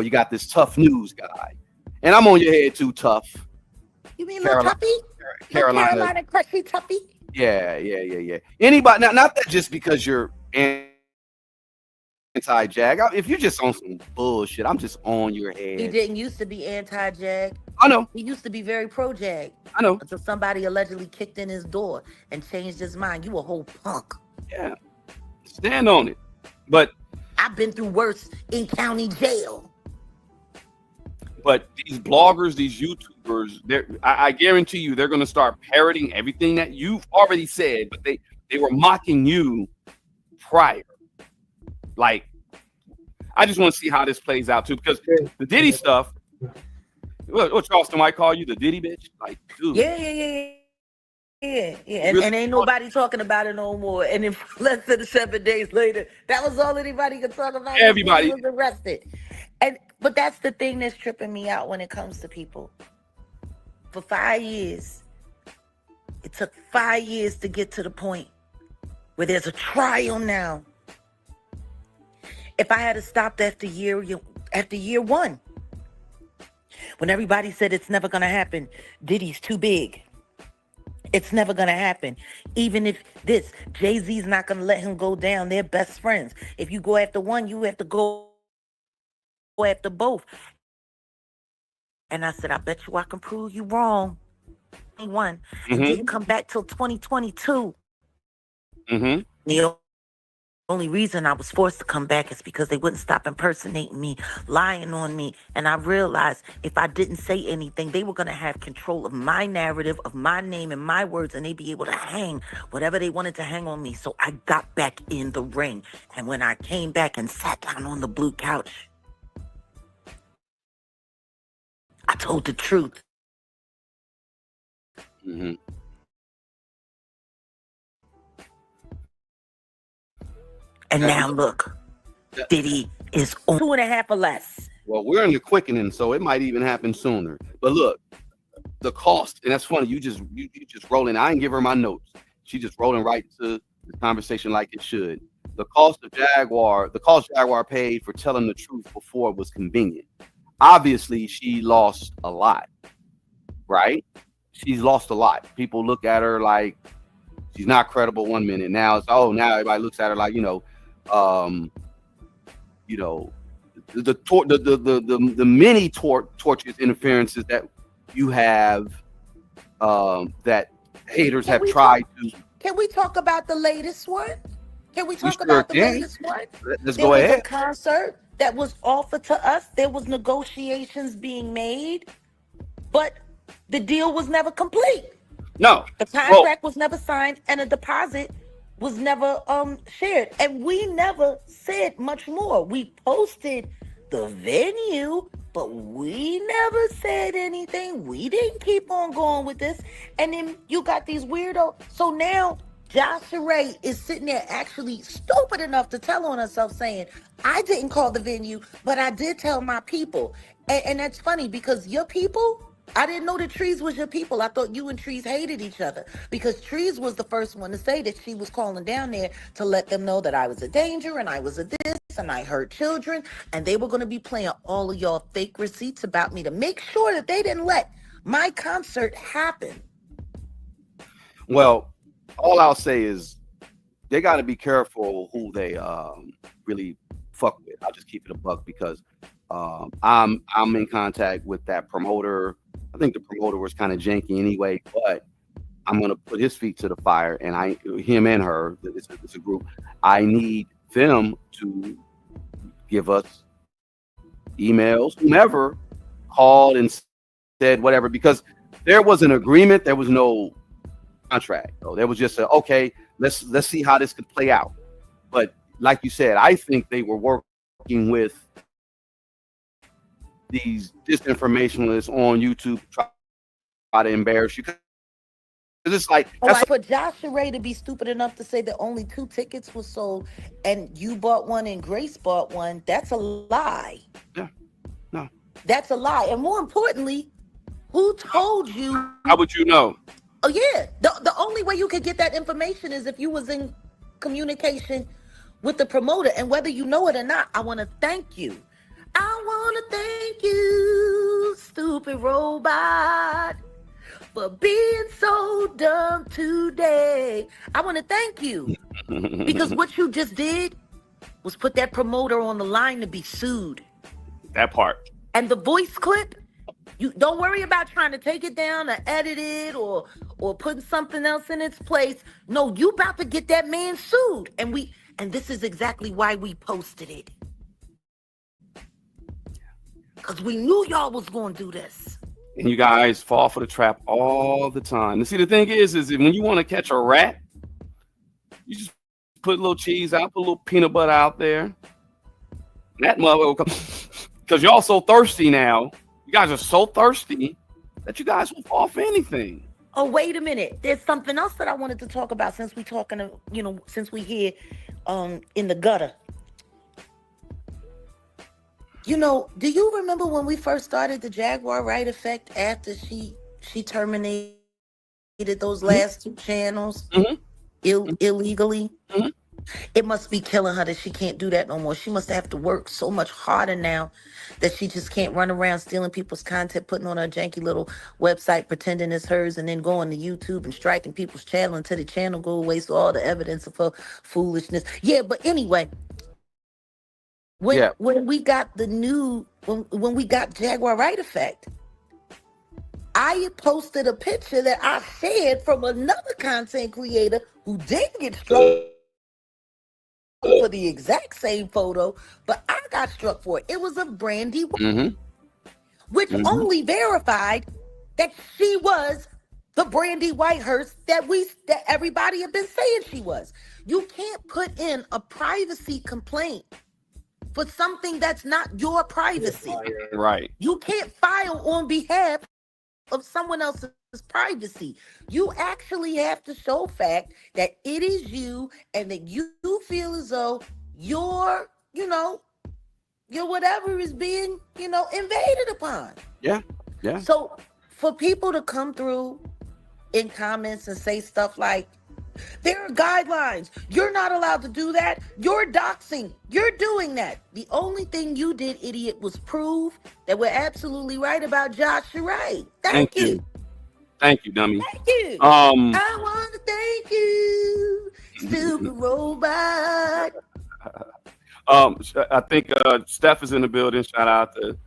got this tough news guy, and I'm on your head too, Tough. You mean Lil Tuppy? Carolina Crushy Tuppy? Yeah. Anybody, not that just because you're anti-Jag. If you're just on some bullshit, I'm just on your head. He didn't used to be anti-Jag. I know. He used to be very pro-Jag. I know. Until somebody allegedly kicked in his door and changed his mind. You a whole punk. Yeah. Stand on it. But I've been through worse in county jail. But these bloggers, these YouTubers, I guarantee you they're going to start parroting everything that you've already said, but they were mocking you prior. Like, I just want to see how this plays out too, because the Diddy stuff. What Charleston might call you, the Diddy bitch? Like, dude. Yeah. And ain't nobody talking about it no more. And then less than 7 days later, that was all anybody could talk about. Everybody He was arrested. But that's the thing that's tripping me out when it comes to people. For 5 years, it took 5 years to get to the point where there's a trial now. If I had stopped after year one, when everybody said it's never gonna happen, Diddy's too big. It's never gonna happen. Even if Jay-Z's not gonna let him go down. They're best friends. If you go after one, you have to go after both. And I said, I bet you I can prove you wrong. One, and didn't come back till 2022. The only reason I was forced to come back is because they wouldn't stop impersonating me, lying on me. And I realized if I didn't say anything, they were going to have control of my narrative, of my name and my words, and they'd be able to hang whatever they wanted to hang on me. So I got back in the ring. And when I came back and sat down on the blue couch, I told the truth. And now look, Diddy is on 2.5 or less. Well, we're in the quickening, so it might even happen sooner. But look, the cost, and that's funny. You just rolling. I didn't give her my notes. She just rolling right to the conversation like it should. The cost Jaguar paid for telling the truth before was convenient. Obviously, she lost a lot, right? She's lost a lot. People look at her like she's not credible 1 minute. Now now everybody looks at her like, the many torturous interferences that you have that haters have tried to. Can we talk about the latest one? Latest one? Let's go ahead. There was a concert that was offered to us. There was negotiations being made, but the deal was never complete. No. The contract was never signed and a deposit was never shared. And we never said much more. We posted the venue, but we never said anything. We didn't keep on going with this. And then you got these weirdo. So now Jaguar Wright is sitting there actually stupid enough to tell on herself saying, I didn't call the venue, but I did tell my people. And that's funny because your people, I didn't know that Trees was your people. I thought you and Trees hated each other because Trees was the first one to say that she was calling down there to let them know that I was a danger and I was a this and I hurt children. And they were going to be playing all of y'all fake receipts about me to make sure that they didn't let my concert happen. Well, all I'll say is they got to be careful who they really fuck with. I'll just keep it a buck because I'm in contact with that promoter. I think the promoter was kind of janky anyway, but I'm gonna put his feet to the fire, and him and her, it's a group. I need them to give us emails, whomever called and said whatever, because there was an agreement. There was no contract. So there was just okay. Let's see how this could play out. But like you said, I think they were working with these disinformationalists on YouTube to try to embarrass you. It's like for Jaguar Wright to be stupid enough to say that only 2 tickets were sold and you bought one and Grace bought one, that's a lie. Yeah. No. That's a lie. And more importantly, who told you? How would you know? Oh yeah. The only way you could get that information is if you was in communication with the promoter. And whether you know it or not, I want to thank you. I want to thank you, stupid robot, for being so dumb today. I want to thank you because what you just did was put that promoter on the line to be sued. That part. And the voice clip, you don't worry about trying to take it down or edit it or putting something else in its place. No, you about to get that man sued. And this is exactly why we posted it. Because we knew y'all was going to do this. And you guys fall for the trap all the time. And see, the thing is when you want to catch a rat, you just put a little cheese out, put a little peanut butter out there, That mother will come because y'all so thirsty now. You guys are so thirsty that you guys will fall for anything. Oh, wait a minute. There's something else that I wanted to talk about since we talking to, since we here in the gutter. Do you remember when we first started the Jaguar Wright effect after she terminated those last two channels illegally? Mhm. It must be killing her that she can't do that no more. She must have to work so much harder now that she just can't run around stealing people's content, putting on her janky little website, pretending it's hers, and then going to YouTube and striking people's channel until the channel go away. So all the evidence of her foolishness. Yeah, but anyway, when we got the new when we got Jaguar Wright effect, I had posted a picture that I shared from another content creator who did get struck for the exact same photo, but I got struck for it. It was a Brandy, which only verified that she was the Brandy Whitehurst that everybody had been saying she was. You can't put in a privacy complaint for something that's not your privacy. Right. You can't file on behalf of someone else's privacy. You actually have to show fact that it is you and that you feel as though your whatever is being, invaded upon. Yeah. So for people to come through in comments and say stuff like, there are guidelines, you're not allowed to do that, you're doxing, you're doing that. The only thing you did, idiot, was prove that we're absolutely right about Jaguar Wright. Thank you. Thank you, dummy. Thank you. I want to thank you, stupid robot. I think Steph is in the building. Shout out to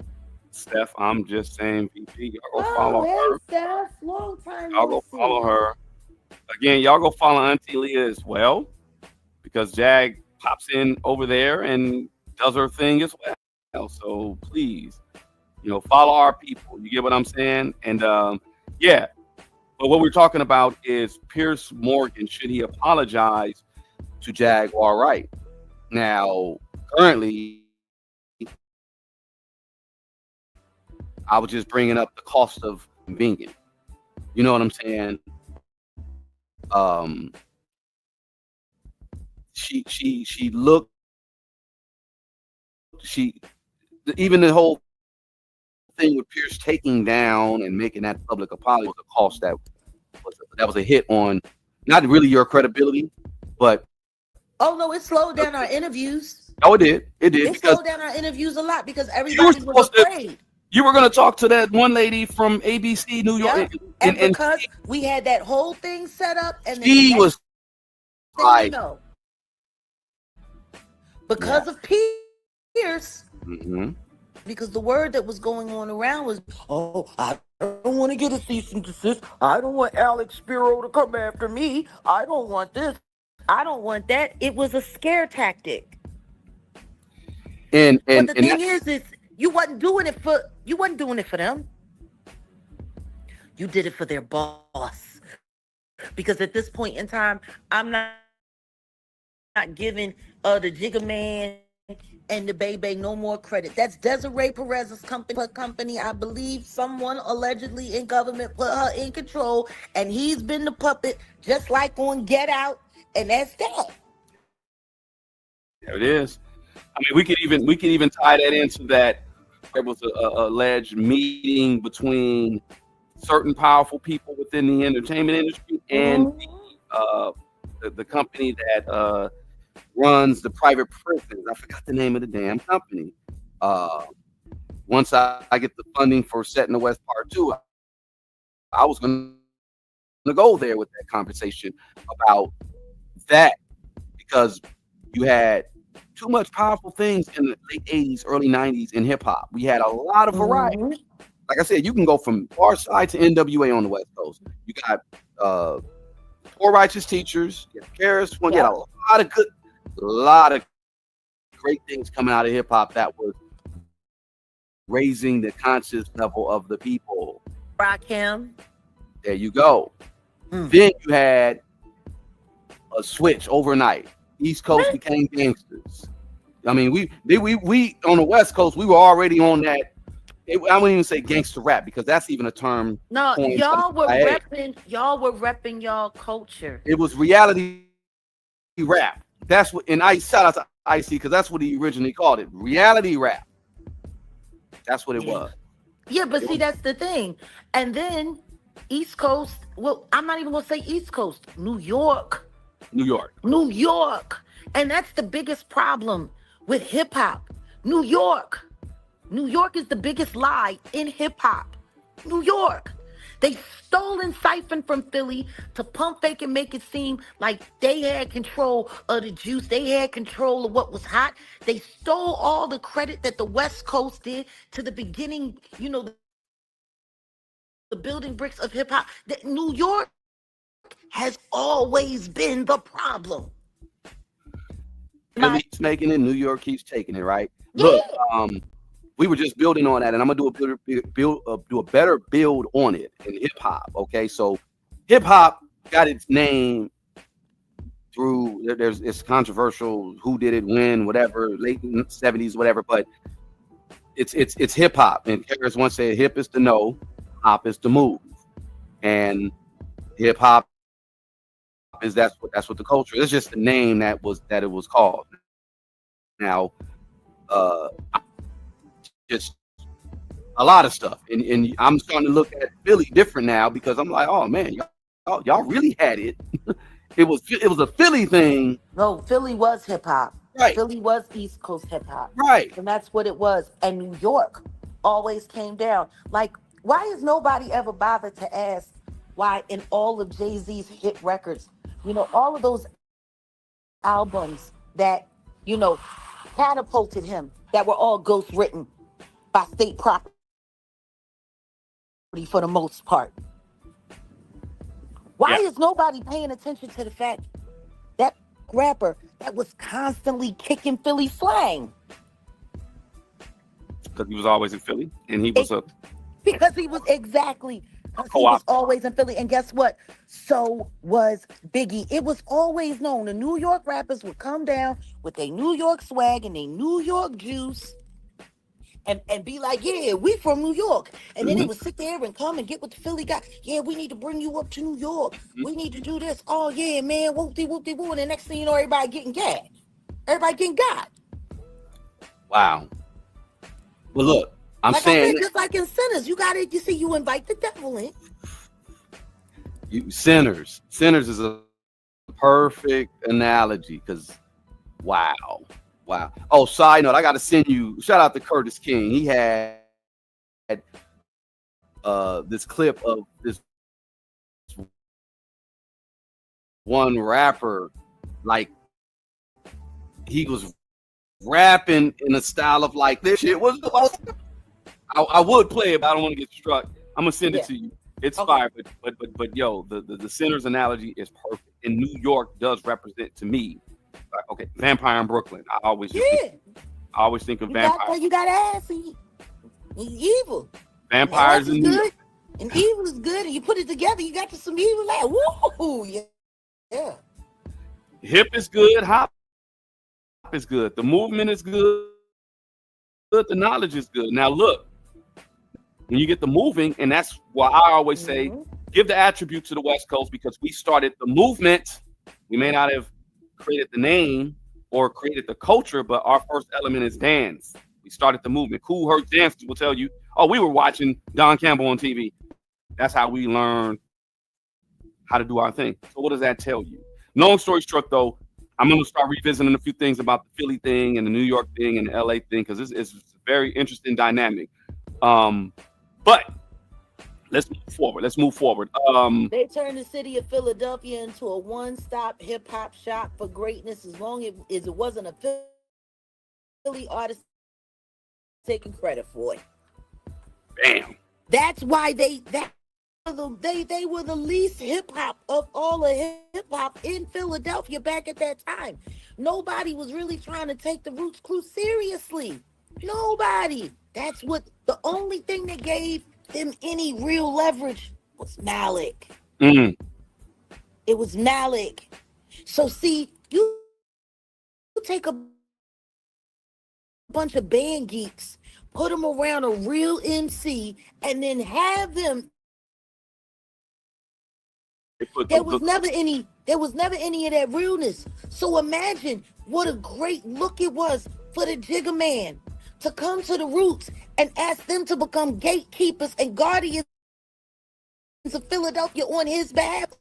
Steph. I'm just saying, VP. Y'all go follow her. Steph. Long time. Y'all go follow her. Again, y'all go follow Auntie Leah as well, because Jag pops in over there and does her thing as well. So please, follow our people. You get what I'm saying? And yeah. But what we're talking about is Pierce Morgan. Should he apologize to Jaguar Wright? Now, currently, I was just bringing up the cost of convenience. You know what I'm saying? She looked. Even the whole thing with Pierce taking down and making that public apology was a cost that was a hit on not really your credibility, but oh no, it slowed down our interviews. Oh, it did. It slowed down our interviews a lot because everybody was afraid. You were going to talk to that one lady from ABC New York, and because we had that whole thing set up, and she was like, because of Pierce. Because the word that was going on around was, oh, I don't want to get a cease and desist. I don't want Alex Spiro to come after me. I don't want this. I don't want that. It was a scare tactic. But the thing is you wasn't doing it for them. You did it for their boss. Because at this point in time, I'm not giving the Jigga Man and the Baby no more credit. That's Desiree Perez's company. I believe someone allegedly in government put her in control, and he's been the puppet, just like on Get Out, and that's that. There it is. I mean, we could even tie that into that. There was a alleged meeting between certain powerful people within the entertainment industry and the company that runs the private prisons. I forgot the name of the damn company. Once I get the funding for Set in the West Part 2, I was going to go there with that conversation about that, because you had too much powerful things in the late 80s, early 90s in hip hop. We had a lot of variety. Like I said, you can go from Farside to NWA on the West Coast. You got Poor Righteous Teachers, you had Paris one, you had a lot of great things coming out of hip hop that was raising the conscious level of the people. Rakim. There you go. Then you had a switch overnight. East Coast became gangsters. I mean, we on the West Coast, we were already on that. I wouldn't even say gangster rap because that's even a term No, coined by y'all were CIA. repping y'all culture. It was reality rap. That's what, and I shout out to Icy because that's what he originally called it, reality rap. That's what it Yeah. was. Yeah, but see, that's the thing. And then East Coast, well, I'm not even gonna say East Coast, New York. New York. New York. And that's the biggest problem with hip hop. New York. New York is the biggest lie in hip hop. New York. They stole and siphoned from Philly to pump fake and make it seem like they had control of the juice. They had control of what was hot. They stole all the credit that the West Coast did to the beginning, you know, the building bricks of hip hop. That New York has always been the problem. Philly's making it. New York keeps taking it. Right. Yeah. Look, we were just building on that, and I'm gonna do a better build on it in hip hop. Okay, so hip hop got its name through it's controversial who did it when, whatever, late 70s, whatever, but it's hip hop. And Harris once said, "Hip is to know, hop is to move," and hip hop is that's what the culture is. It's just the name that it was called. Now, just a lot of stuff, and I'm starting to look at Philly different now because I'm like, oh man, y'all really had it. it was a Philly thing. No, Philly was hip hop. Right. Philly was East Coast hip hop. Right. And that's what it was. And New York always came down. Like, why has nobody ever bothered to ask why in all of Jay-Z's hit records, you know, all of those albums that, you know, catapulted him, that were all ghost written by state property for the most part. Why is nobody paying attention to the fact that rapper that was constantly kicking Philly slang? Because he was always in Philly, and he was because he was always in Philly. And guess what? So was Biggie. It was always known the New York rappers would come down with their New York swag and their New York juice and be like, yeah, we from New York. And then they would sit there and come and get with the Philly guy. Yeah, we need to bring you up to New York. We need to do this. Oh, yeah, man. Whoop-de-whoop-de-woo. And the next thing you know, everybody getting gagged. Everybody getting got. Wow. Well, look, I'm like saying, I said, just like in Sinners, you invite the devil in. Sinners is a perfect analogy because, wow. Oh, side note, I got to send you, shout out to Curtis King. He had this clip of this one rapper, like he was rapping in a style of like this shit was. I would play it, but I don't want to get struck. I'm gonna send it to you. It's fire, but yo, the Sinners analogy is perfect, and New York does represent to me. Okay, Vampire in Brooklyn. I always think of Vampire. You got ass and evil. Vampires in New York. And evil is good, and you put it together, you got some evil. Like, woo, yeah. Hip is good. Hop is good. The movement is good. The knowledge is good. Now look, when you get the moving, and that's why I always say, give the attribute to the West Coast because we started the movement. We may not have created the name or created the culture, but our first element is dance. We started the movement. Cool Herc dancers will tell you, oh, we were watching Don Campbell on TV. That's how we learned how to do our thing. So what does that tell you? Long story short, though, I'm going to start revisiting a few things about the Philly thing and the New York thing and the LA thing because it's a very interesting dynamic. But let's move forward. They turned the city of Philadelphia into a one-stop hip-hop shop for greatness as long as it wasn't a Philly artist taking credit for it. Bam. That's why they were the least hip-hop of all of hip-hop in Philadelphia back at that time. Nobody was really trying to take the Roots crew seriously. Nobody. That's what the only thing that gave them any real leverage was Malik. It was Malik. So see, you take a bunch of band geeks, put them around a real MC, and then have them. There was never any of that realness. So imagine what a great look it was for the Jigga Man to come to the Roots and ask them to become gatekeepers and guardians of Philadelphia on his behalf.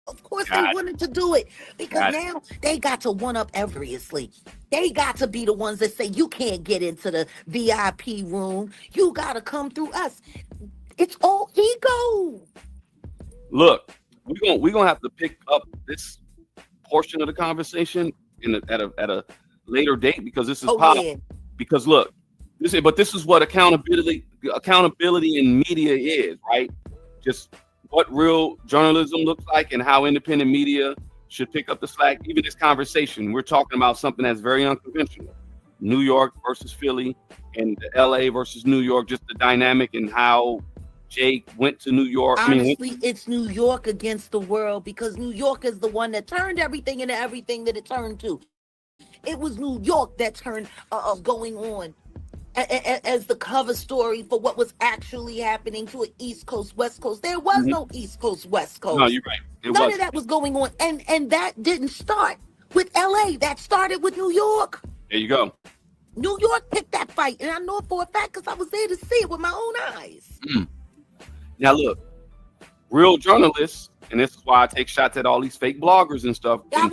Of course they wanted to do it because now they got to one up everiously. They got to be the ones that say you can't get into the VIP room. You got to come through us. It's all ego. Look, we're gonna have to pick up this portion of the conversation at a later date because this is Yeah. Because look, this is what accountability in media is, right? Just what real journalism looks like and how independent media should pick up the slack. Even this conversation, we're talking about something that's very unconventional. New York versus Philly and LA versus New York, just the dynamic and how Jake went to New York. Honestly, it's New York against the world because New York is the one that turned everything into everything that it turned to. It was New York that turned going on as the cover story for what was actually happening to an East Coast, West Coast. There was no East Coast, West Coast. No, you're right. None of that was going on. And that didn't start with LA. That started with New York. There you go. New York picked that fight. And I know it for a fact because I was there to see it with my own eyes. Now look, real journalists, and this is why I take shots at all these fake bloggers and stuff. I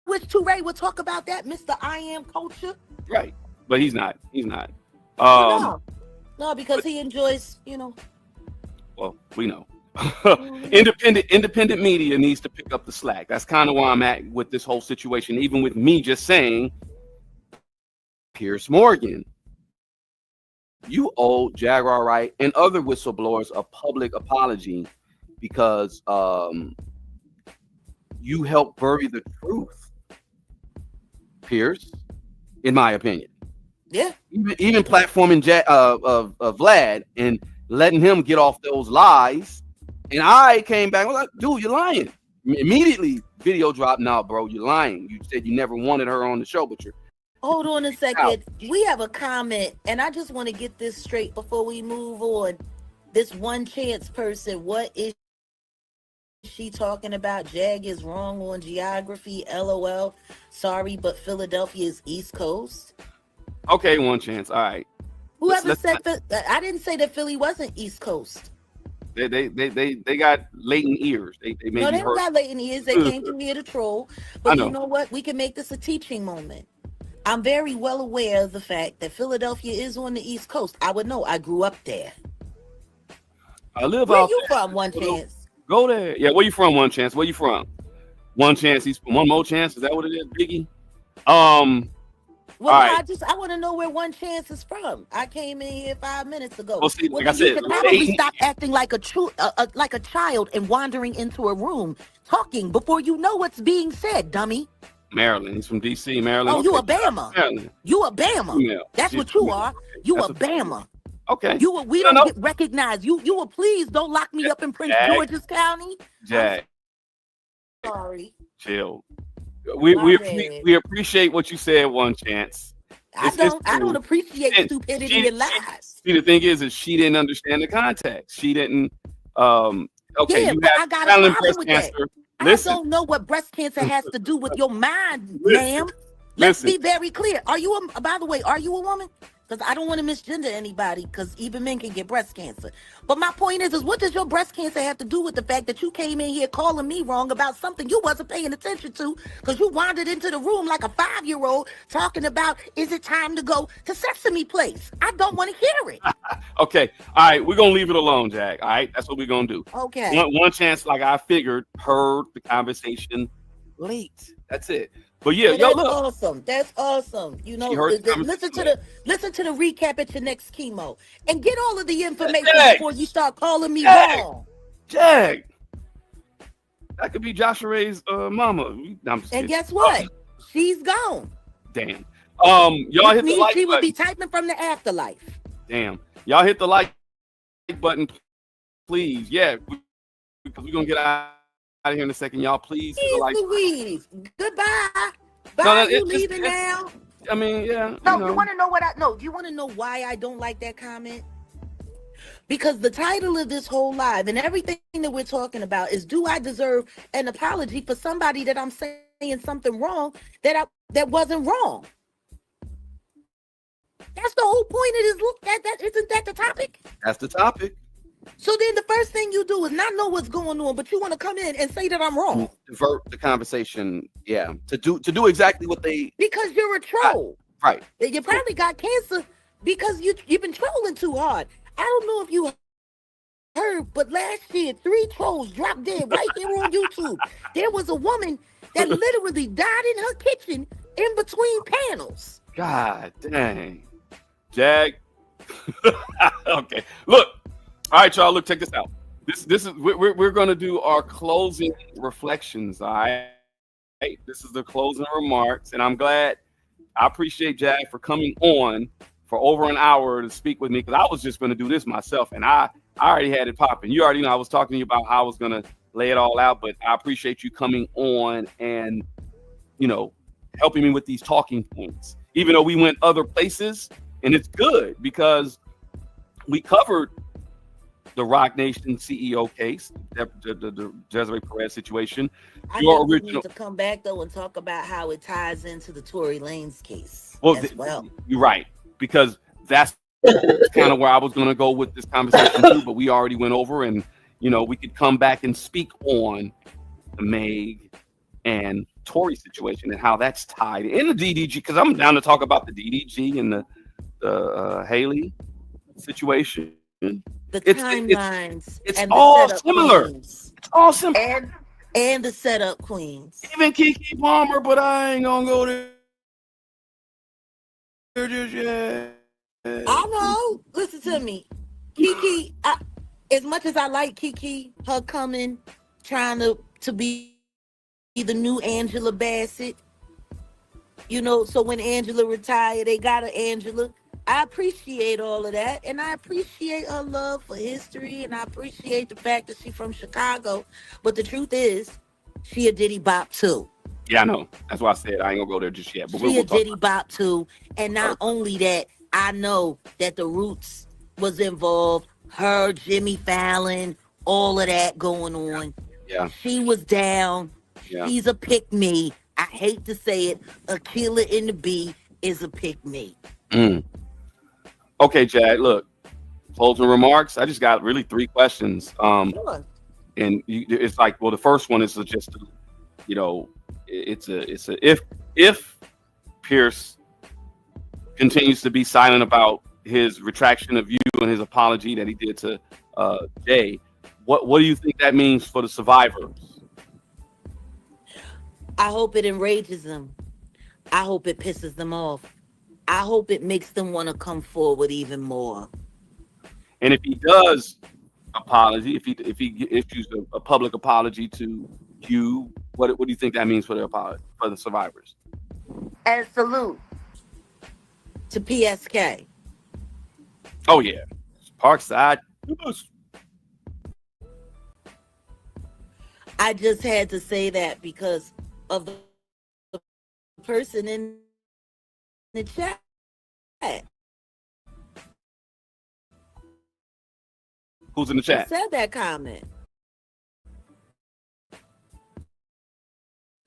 wish Touré would talk about that, Mr. I Am Culture. Right, but he's not. He's not. No, because he enjoys, Well, we know. Independent media needs to pick up the slack. That's kind of where I'm at with this whole situation. Even with me just saying, Piers Morgan, you owe Jaguar Wright and other whistleblowers a public apology because you helped bury the truth, Piers, in my opinion. Yeah. Even platforming Vlad and letting him get off those lies. And I came back, I was like, dude, you're lying. Immediately, video dropped. No, bro, you're lying. You said you never wanted her on the show, but you're. Hold on a second. We have a comment, and I just want to get this straight before we move on. This one chance person, what is she talking about? Jag is wrong on geography. LOL. Sorry, but Philadelphia is East Coast. Okay, one chance. All right. Whoever said that? I didn't say that Philly wasn't East Coast. They got latent ears. They No, they don't got latent ears. They came to me to troll. But you know what? We can make this a teaching moment. I'm very well aware of the fact that Philadelphia is on the East Coast. I would know. I grew up there. I live Where out you there. from, One Chance? Go there. Yeah, where you from, One Chance? Where you from? One Chance. He's from One More Chance. Is that what it is, Biggie? Well, right. I want to know where One Chance is from. I came in here 5 minutes ago. Well, see, like I you said, could probably stop acting like a child and wandering into a room talking before you know what's being said, dummy. Maryland. He's from DC, Maryland. Oh, you a Bama. Maryland. You a Bama. Female. That's She's what you female. are. You That's a Bama. Okay. We don't get recognized. You please don't lock me up in Prince George's County. Jag. Sorry. Chill. We appreciate what you said, One Chance. I don't appreciate stupidity and lies. See, the thing is she didn't understand the context. She didn't. Okay, yeah, you but have I got a silent problem breast with cancer. that. Listen. I don't know what breast cancer has to do with your mind, Listen. ma'am. Let's Listen. be very clear. By the way, are you a woman? Because I don't want to misgender anybody, because even men can get breast cancer. But my point is what does your breast cancer have to do with the fact that you came in here calling me wrong about something you wasn't paying attention to, because you wandered into the room like a 5-year-old talking about, is it time to go to Sesame Place? I don't want to hear it. Okay. All right. We're going to leave it alone, Jack. All right. That's what we're going to do. Okay. One Chance, like I figured, heard the conversation late. That's it. But yeah, that's awesome. That's awesome. You know, listen to the recap at your next chemo and get all of the information before you start calling me wrong. Jag, that could be Joshua Ray's mama. And guess what? She's gone. Damn. Y'all hit the like She button. would be typing from the afterlife. Damn. Y'all hit the like button, please. Yeah, because we're gonna get out of here in a second. Y'all, please hit the like button. Louise. Goodbye. Bye. No, You leaving now? I mean, yeah. No, You know. you want to know what I no? Do you want to know why I don't like that comment? Because the title of this whole live and everything that we're talking about is, do I deserve an apology for somebody that I'm saying something wrong that wasn't wrong? That's the whole point of this. Look, that isn't that the topic? That's the topic. So then the first thing you do is not know what's going on, but you want to come in and say that I'm wrong. Divert the conversation, yeah, to do exactly what they. Because you're a troll. Right. You probably got cancer because you've been trolling too hard. I don't know if you heard, but last year 3 trolls dropped dead right here on YouTube. There was a woman that literally died in her kitchen in between panels. God dang, Jag. Okay, look. All right, y'all. Look, check this out. This is we're gonna do our closing reflections. All right. This is the closing remarks, and I'm glad. I appreciate Jag for coming on for over an hour to speak with me, because I was just going to do this myself, and I already had it popping. You already know I was talking to you about how I was going to lay it all out, but I appreciate you coming on and, you know, helping me with these talking points, even though we went other places. And it's good because we covered the Rock Nation CEO case, the Desiree Perez situation. Your original need to come back though and talk about how it ties into the Tory Lanez case. Well, you're right, because that's kind of where I was going to go with this conversation too. But we already went over, and you know, we could come back and speak on the Meg and Tory situation and how that's tied in the DDG. Because I'm down to talk about the DDG and the Haley situation. The timelines. It's all similar. Queens. It's all similar. And the setup queens. Even Keke Palmer, but I ain't gonna go there just yet. I know. Listen to me. Keke, as much as I like Keke, her coming, trying to be the new Angela Bassett. You know, so when Angela retired, they got an Angela. I appreciate all of that, and I appreciate her love for history, and I appreciate the fact that she's from Chicago. But the truth is, she a Diddy Bop too. Yeah, I know. That's why I said I ain't gonna go there just yet. But she a Diddy Bop too, and not only that, I know that the Roots was involved. Her, Jimmy Fallon, all of that going on. Yeah, she was down. Yeah. She's a pick me. I hate to say it. A killer in the B is a pick me. Okay, Chad, look, closing remarks. I just got really 3 questions. Sure. And it's like, well, the first one is just, you know, it's a if Pierce continues to be silent about his retraction of you and his apology that he did to Jay, what do you think that means for the survivors? I hope it enrages them. I hope it pisses them off. I hope it makes them want to come forward even more. And if he does apology, if he issues a public apology to you, what do you think that means for the survivors? And salute to PSK. Oh yeah, Parkside. I just had to say that because of the person in the chat. Who's in the chat? Who said that comment?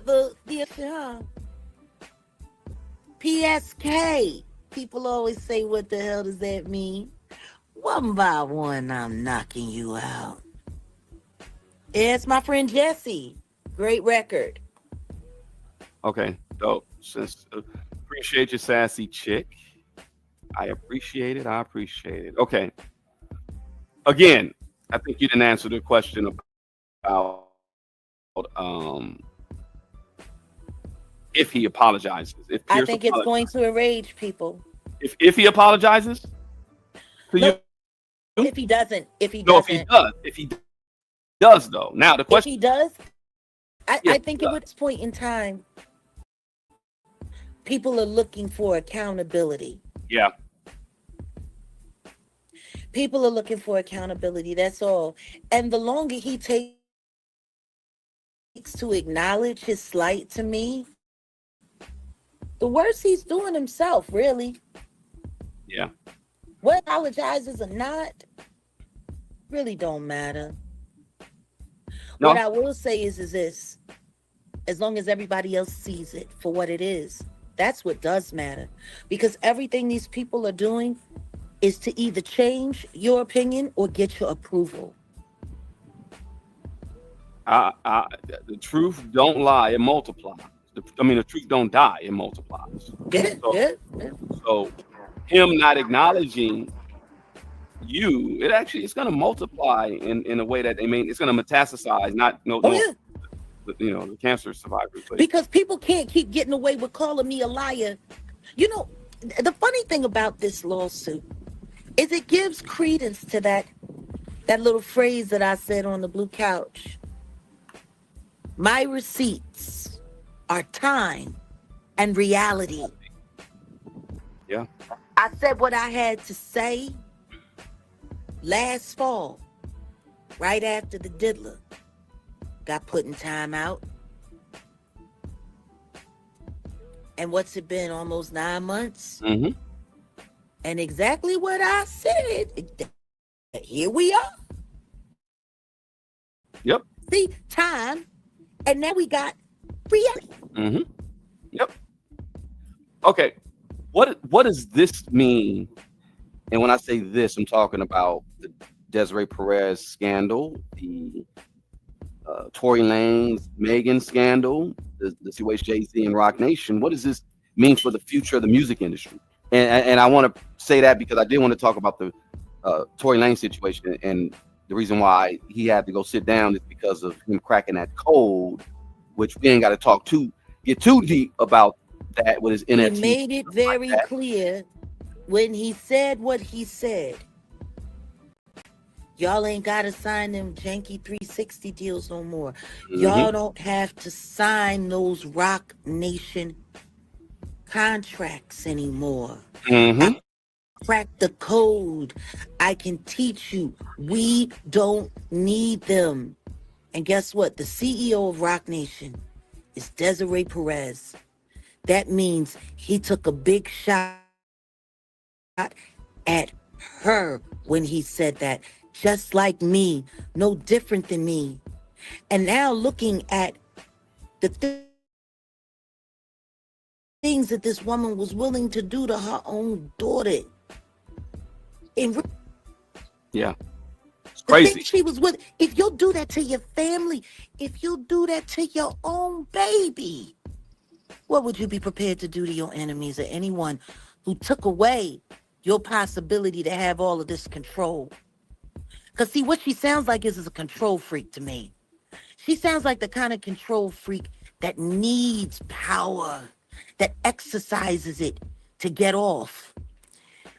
The PSK. People always say, what the hell does that mean? One by one, I'm knocking you out. It's my friend Jesse. Great record. Okay, dope. Appreciate you, sassy chick. I appreciate it. Okay. Again, I think you didn't answer the question about if he apologizes. I think it's going to enrage people. If he apologizes to you? If he does. If he does though. Now the question. If he does, I think at this point in time, people are looking for accountability. Yeah. People are looking for accountability. That's all. And the longer he takes to acknowledge his slight to me, The worst he's doing himself, really. Yeah. Whether he apologizes or not, really don't matter. No. What I will say is this: as long as everybody else sees it for what it is, that's what does matter. Because everything these people are doing is to either change your opinion or get your approval. The truth don't lie, it multiplies. The truth don't die, it multiplies. Good, So, good. so him not acknowledging you, it's gonna multiply in a way that it's gonna metastasize, the cancer survivors. But Because people can't keep getting away with calling me a liar. You know, the funny thing about this lawsuit is it gives credence to that little phrase that I said on the blue couch. My receipts are time and reality. Yeah. I said what I had to say last fall, right after the diddler got put in timeout. And what's it been? Almost 9 months? Mm-hmm. And exactly what I said, here we are. Yep. See, time, and now we got reality. Mm-hmm. Yep. Okay. What does this mean? And when I say this, I'm talking about the Desiree Perez scandal, the Tory Lanez, Megan scandal, the situation Jay-Z and Rock Nation. What does this mean for the future of the music industry? And I want to say that because I did want to talk about the Tory Lanez situation, and the reason why he had to go sit down is because of him cracking that code, which we ain't got to get too deep about that with his NFT. He made it very clear when he said what he said. Y'all ain't got to sign them janky 360 deals no more. Mm-hmm. Y'all don't have to sign those Rock Nation contracts anymore. Mm-hmm. Crack the code. I can teach you. We don't need them. And guess what? The CEO of Rock Nation is Desiree Perez. That means he took a big shot at her when he said that. Just like me, no different than me. And now looking at the things that this woman was willing to do to her own daughter. Yeah. It's crazy. She was with. If you'll do that to your family, if you'll do that to your own baby, what would you be prepared to do to your enemies or anyone who took away your possibility to have all of this control? Because see, what she sounds like is a control freak to me. She sounds like the kind of control freak that needs power, that exercises it to get off.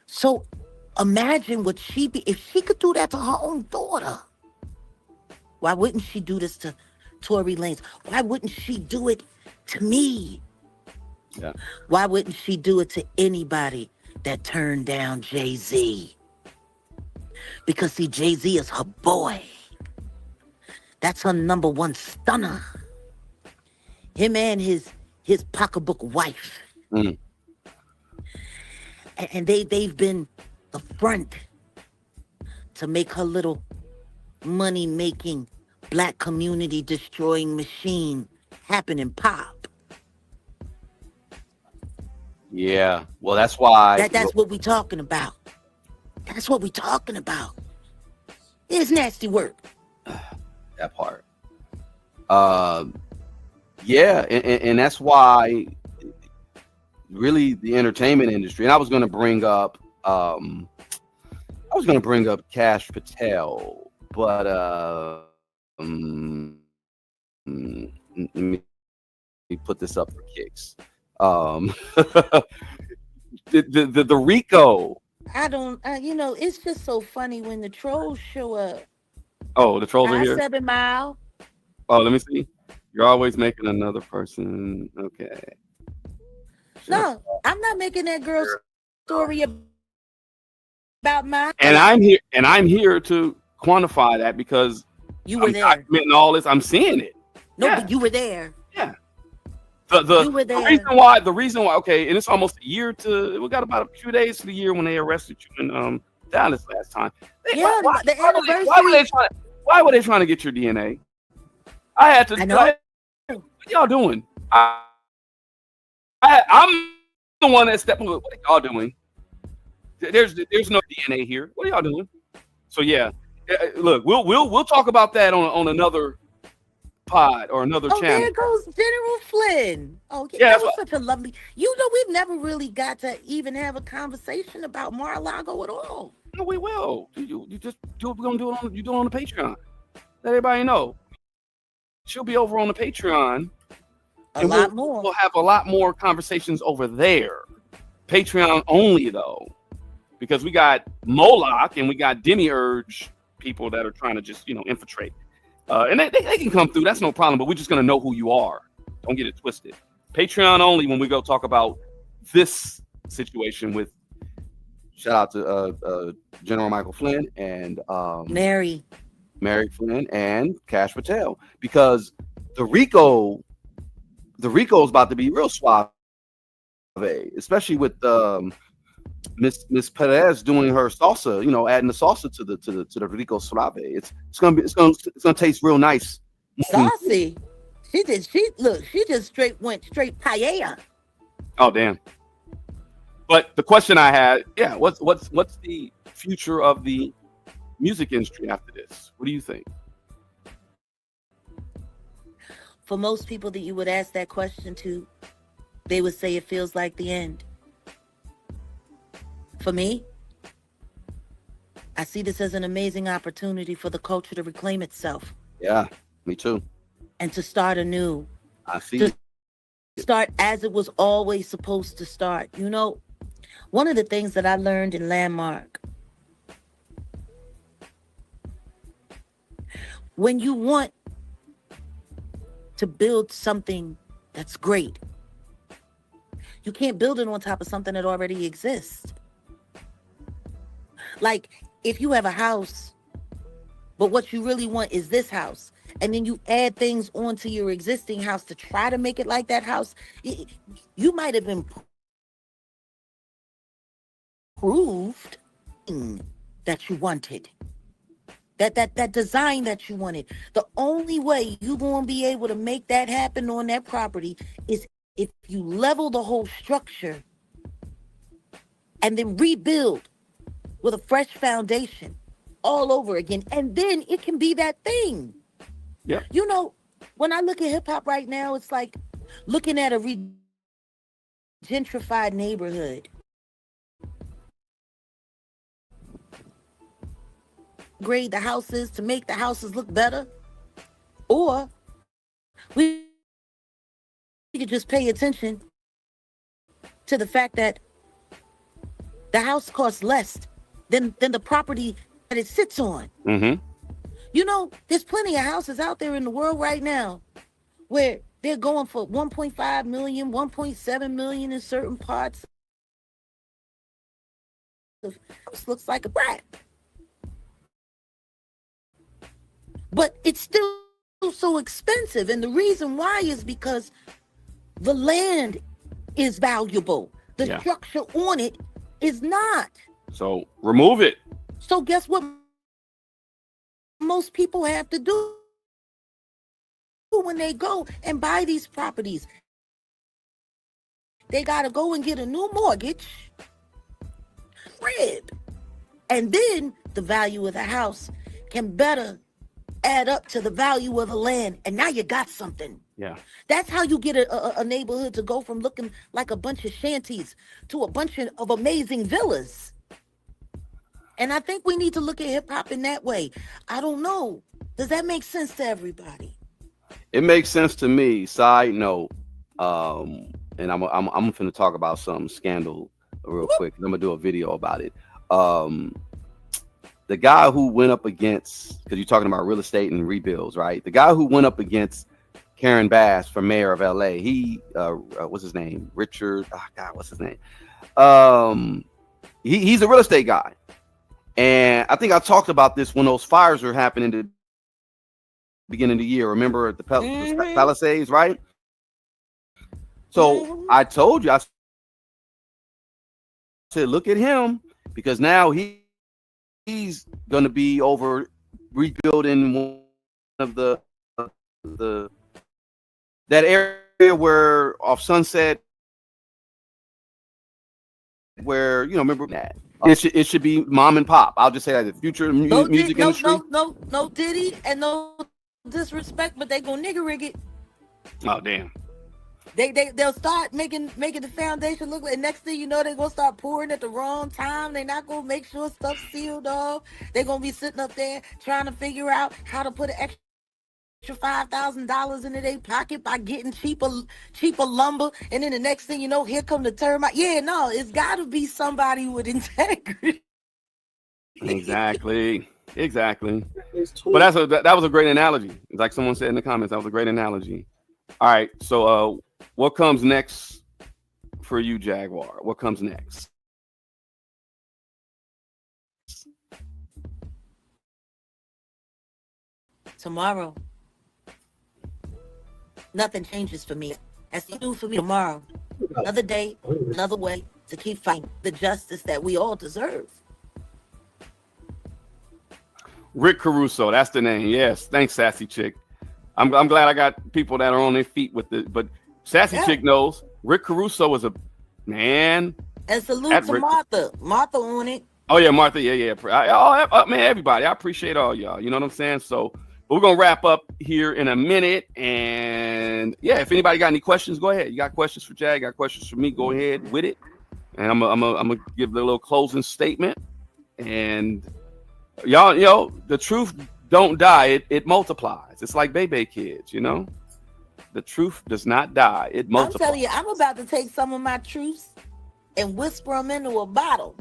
So imagine what she'd be, if she could do that to her own daughter. Why wouldn't she do this to Tory Lanez? Why wouldn't she do it to me? Yeah. Why wouldn't she do it to anybody that turned down Jay-Z? Because see, Jay-Z is her boy. That's her number one stunner. Him and his pocketbook wife. Mm. And they've been the front to make her little money-making, black community destroying machine happen and pop. Yeah. Well, that's why. That's what we talking about. That's what we talking about. It's nasty work. That part. Yeah, and that's why really the entertainment industry, and I was going to bring up Cash Patel, but let me put this up for kicks. The Rico. I don't, it's just so funny when the trolls show up. Oh, the trolls are here. 7 Mile. Oh, let me see. You're always making another person. Okay. No, I'm not making that girl's story about mine. And I'm here to quantify that because you were I'm there. documenting all this. I'm seeing it. No, Yeah. but you were there. Yeah. You were The there. reason why, okay, and it's almost a year to, we got about a few days to the year when they arrested you in Dallas last time. Yeah, the Why anniversary. why were they trying to get your DNA? I had to, I know. what y'all doing? I'm the one that stepped over. What are y'all doing? There's no DNA here. What are y'all doing? So yeah, look, we'll talk about that on another pod or another Oh, channel. there goes General Flynn. Oh, Yeah, that was such a lovely. We've never really got to even have a conversation about Mar-a-Lago at all. No, we will. You just do it. We're gonna do it on the Patreon. Let everybody know. She'll be over on the Patreon. A lot more. We'll have a lot more conversations over there. Patreon only though, because we got Moloch and we got Demiurge people that are trying to just infiltrate. And they can come through. That's no problem. But we're just gonna know who you are. Don't get it twisted. Patreon only when we go talk about this situation with. Shout out to General Michael Flynn and Mary Flynn and Cash Patel, because the RICO is about to be real suave, especially with Miss Perez doing her salsa, adding the salsa to the RICO suave. It's gonna taste real nice. Saucy. She just went straight paella. Oh damn. But the question I had, what's the future of the music industry after this? What do you think? For most people that you would ask that question to, they would say it feels like the end. For me, I see this as an amazing opportunity for the culture to reclaim itself. Yeah, me too. And to start anew. I see. To start as it was always supposed to start. One of the things that I learned in Landmark, when you want to build something that's great, you can't build it on top of something that already exists. Like, if you have a house, but what you really want is this house, and then you add things onto your existing house to try to make it like that house, you might have improved that you wanted. That design that you wanted. The only way you're going to be able to make that happen on that property is if you level the whole structure and then rebuild with a fresh foundation all over again. And then it can be that thing. Yeah. When I look at hip hop right now, it's like looking at a gentrified neighborhood. Grade the houses to make the houses look better, or we could just pay attention to the fact that the house costs less than the property that it sits on. Mm-hmm. There's plenty of houses out there in the world right now where they're going for 1.5 million, 1.7 million in certain parts. The house looks like a brat. But it's still so expensive. And the reason why is because the land is valuable. The structure on it is not. So remove it. So guess what most people have to do when they go and buy these properties? They got to go and get a new mortgage, crib. And then the value of the house can better add up to the value of the land, and now you got something. Yeah. That's how you get a neighborhood to go from looking like a bunch of shanties to a bunch of amazing villas. And I think we need to look at hip hop in that way. I don't know. Does that make sense to everybody? It makes sense to me. Side note, and I'm finna talk about some scandal real quick. I'm gonna do a video about it. The guy who went up against, because you're talking about real estate and rebuilds, right? The guy who went up against Karen Bass for mayor of LA, he what's his name? Richard, what's his name? He's a real estate guy. And I think I talked about this when those fires were happening at the beginning of the year. Remember at the Palisades, right? So I told you, I said, look at him, because now he's going to be over rebuilding one of the that area where off Sunset, where, you know, remember that it should be mom and pop. I'll just say that the future music industry. No Diddy, and no disrespect, but they gonna nigga rig it. Oh damn. They'll start making the foundation look like, and next thing you know, they're gonna start pouring at the wrong time. They're not gonna make sure stuff's sealed off. They're gonna be sitting up there trying to figure out how to put an extra $5,000 into their pocket by getting cheaper lumber, and then the next thing you know, here come the termite. Yeah, no, it's got to be somebody with integrity. Exactly. But that was a great analogy. It's like someone said in the comments, that was a great analogy. All right, so what comes next for you, Jaguar? What comes next? Tomorrow, nothing changes for me. As you do for me tomorrow, another day, another way to keep fighting the justice that we all deserve. Rick Caruso, that's the name. Yes, thanks, Sassy Chick. I'm glad I got people that are on their feet with it. But Sassy Chick knows Rick Caruso is a man. And salute to Martha. Martha on it. Oh yeah, Martha. Yeah. Man, everybody. I appreciate all y'all. You know what I'm saying? So we're gonna wrap up here in a minute. And yeah, if anybody got any questions, go ahead. You got questions for Jag? Got questions for me? Go ahead with it. And I'm gonna give the little closing statement. And y'all, the truth don't die, it multiplies. It's like baby kids, you know. The truth does not die, it multiplies. I'm telling you, I'm about to take some of my truths and whisper them into a bottle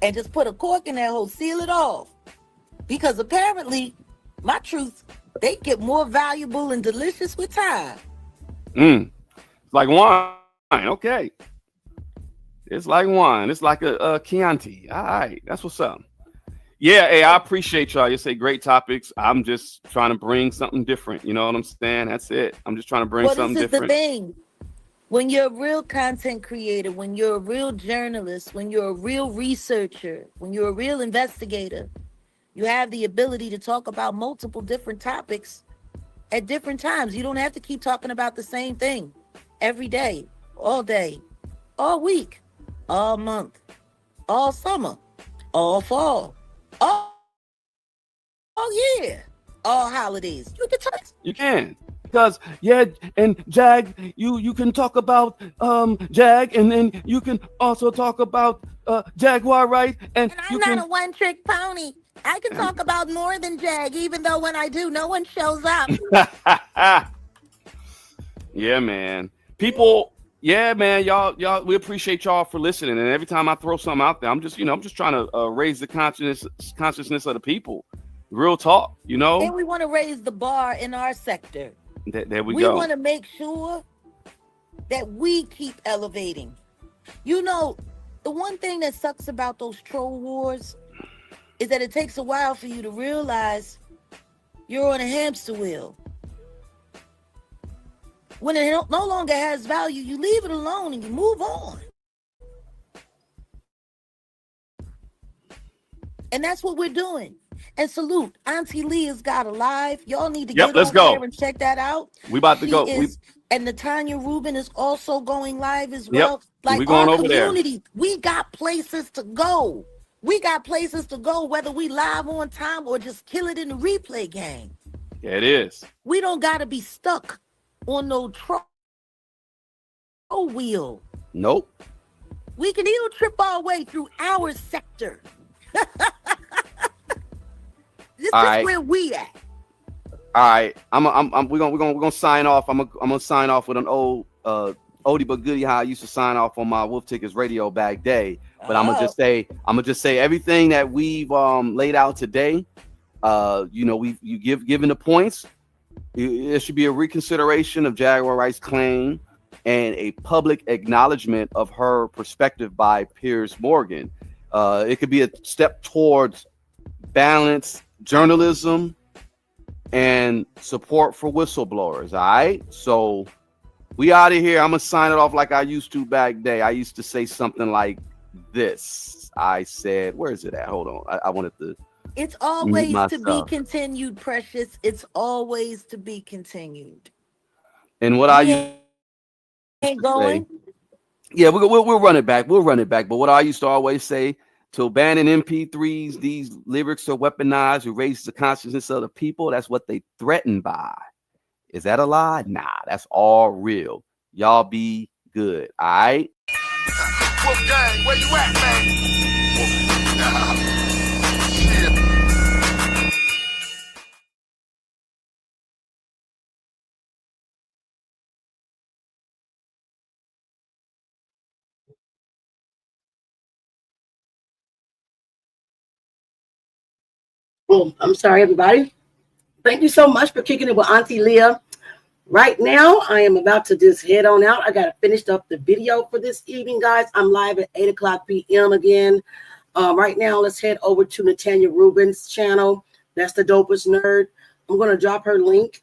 and just put a cork in that hole, seal it off. Because apparently my truths, they get more valuable and delicious with time. It's like wine. Okay. It's like wine. It's like a Chianti. All right, that's what's up. Yeah, hey, I appreciate y'all. You say great topics. I'm just trying to bring something different. You know what I'm saying? That's it. I'm just trying to bring something different. This is the thing. When you're a real content creator, when you're a real journalist, when you're a real researcher, when you're a real investigator, you have the ability to talk about multiple different topics at different times. You don't have to keep talking about the same thing every day, all week, all month, all summer, all fall. Oh yeah, all holidays. You can talk. You can, because and Jag, you can talk about Jag, and then you can also talk about Jaguar Wright, and I'm not a one-trick pony. I can talk about more than Jag, even though when I do, no one shows up. Yeah, man. People. Yeah, man, y'all, we appreciate y'all for listening. And every time I throw something out there, I'm just trying to raise the consciousness of the people. Real talk, you know. And we want to raise the bar in our sector. There we go. We want to make sure that we keep elevating. You know, the one thing that sucks about those troll wars is that it takes a while for you to realize you're on a hamster wheel. When it no longer has value, you leave it alone and you move on. And that's what we're doing. And salute, Auntie Leah's got a live. Y'all need to get over there and check that out. We about to go. And Natanya Rubin is also going live as well. Like we going our over community, there. We got places to go. Whether we live on time or just kill it in the replay game. Yeah, it is. We don't got to be stuck on no troll wheel. Nope. We can even trip our way through our sector. This is where we at. All right, we're gonna sign off. I'm gonna sign off with an old oldie but goodie how I used to sign off on my Wolf Tickets radio back day. But I'm gonna just say everything that we've laid out today. Given the points. It should be a reconsideration of Jaguar Wright's claim and a public acknowledgement of her perspective by Piers Morgan. It could be a step towards balanced journalism and support for whistleblowers. All right. So We out of here. I'm gonna sign it off like I used to back day. I used to say something like this. I said, where is it at? Hold on. I wanted to. It's always to be myself. continued, Precious. It's always to be continued. And what I We used ain't to going. say, yeah, we'll run it back. We'll run it back. But what I used to always say, to abandon MP3s, these lyrics are weaponized, erase the consciousness of the people. That's what they threatened by. Is that a lie? Nah, that's all real. Y'all be good. All right. Wolf gang, where you at, man? Oh, I'm sorry, everybody. Thank you so much for kicking it with Auntie Leah. Right now, I am about to just head on out. I got to finish up the video for this evening, guys. I'm live at 8 o'clock p.m. again. Right now, let's head over to Natanya Rubin's channel. That's the Dopest Nerd. I'm going to drop her link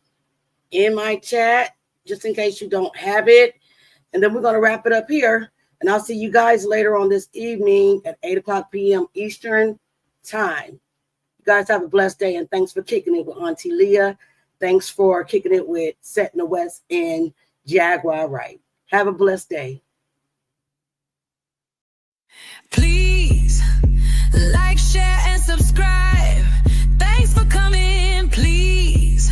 in my chat just in case you don't have it. And then we're going to wrap it up here. And I'll see you guys later on this evening at 8 o'clock p.m. Eastern time. You guys have a blessed day, and thanks for kicking it with Auntie Leah. Thanks for kicking it with Set in the West and Jaguar Wright. Have a blessed day. Please like, share, and subscribe. Thanks for coming. Please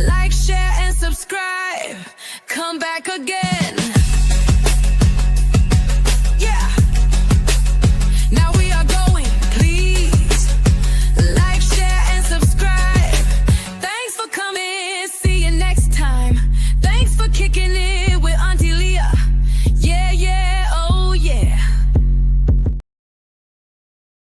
like, share, and subscribe. Come back.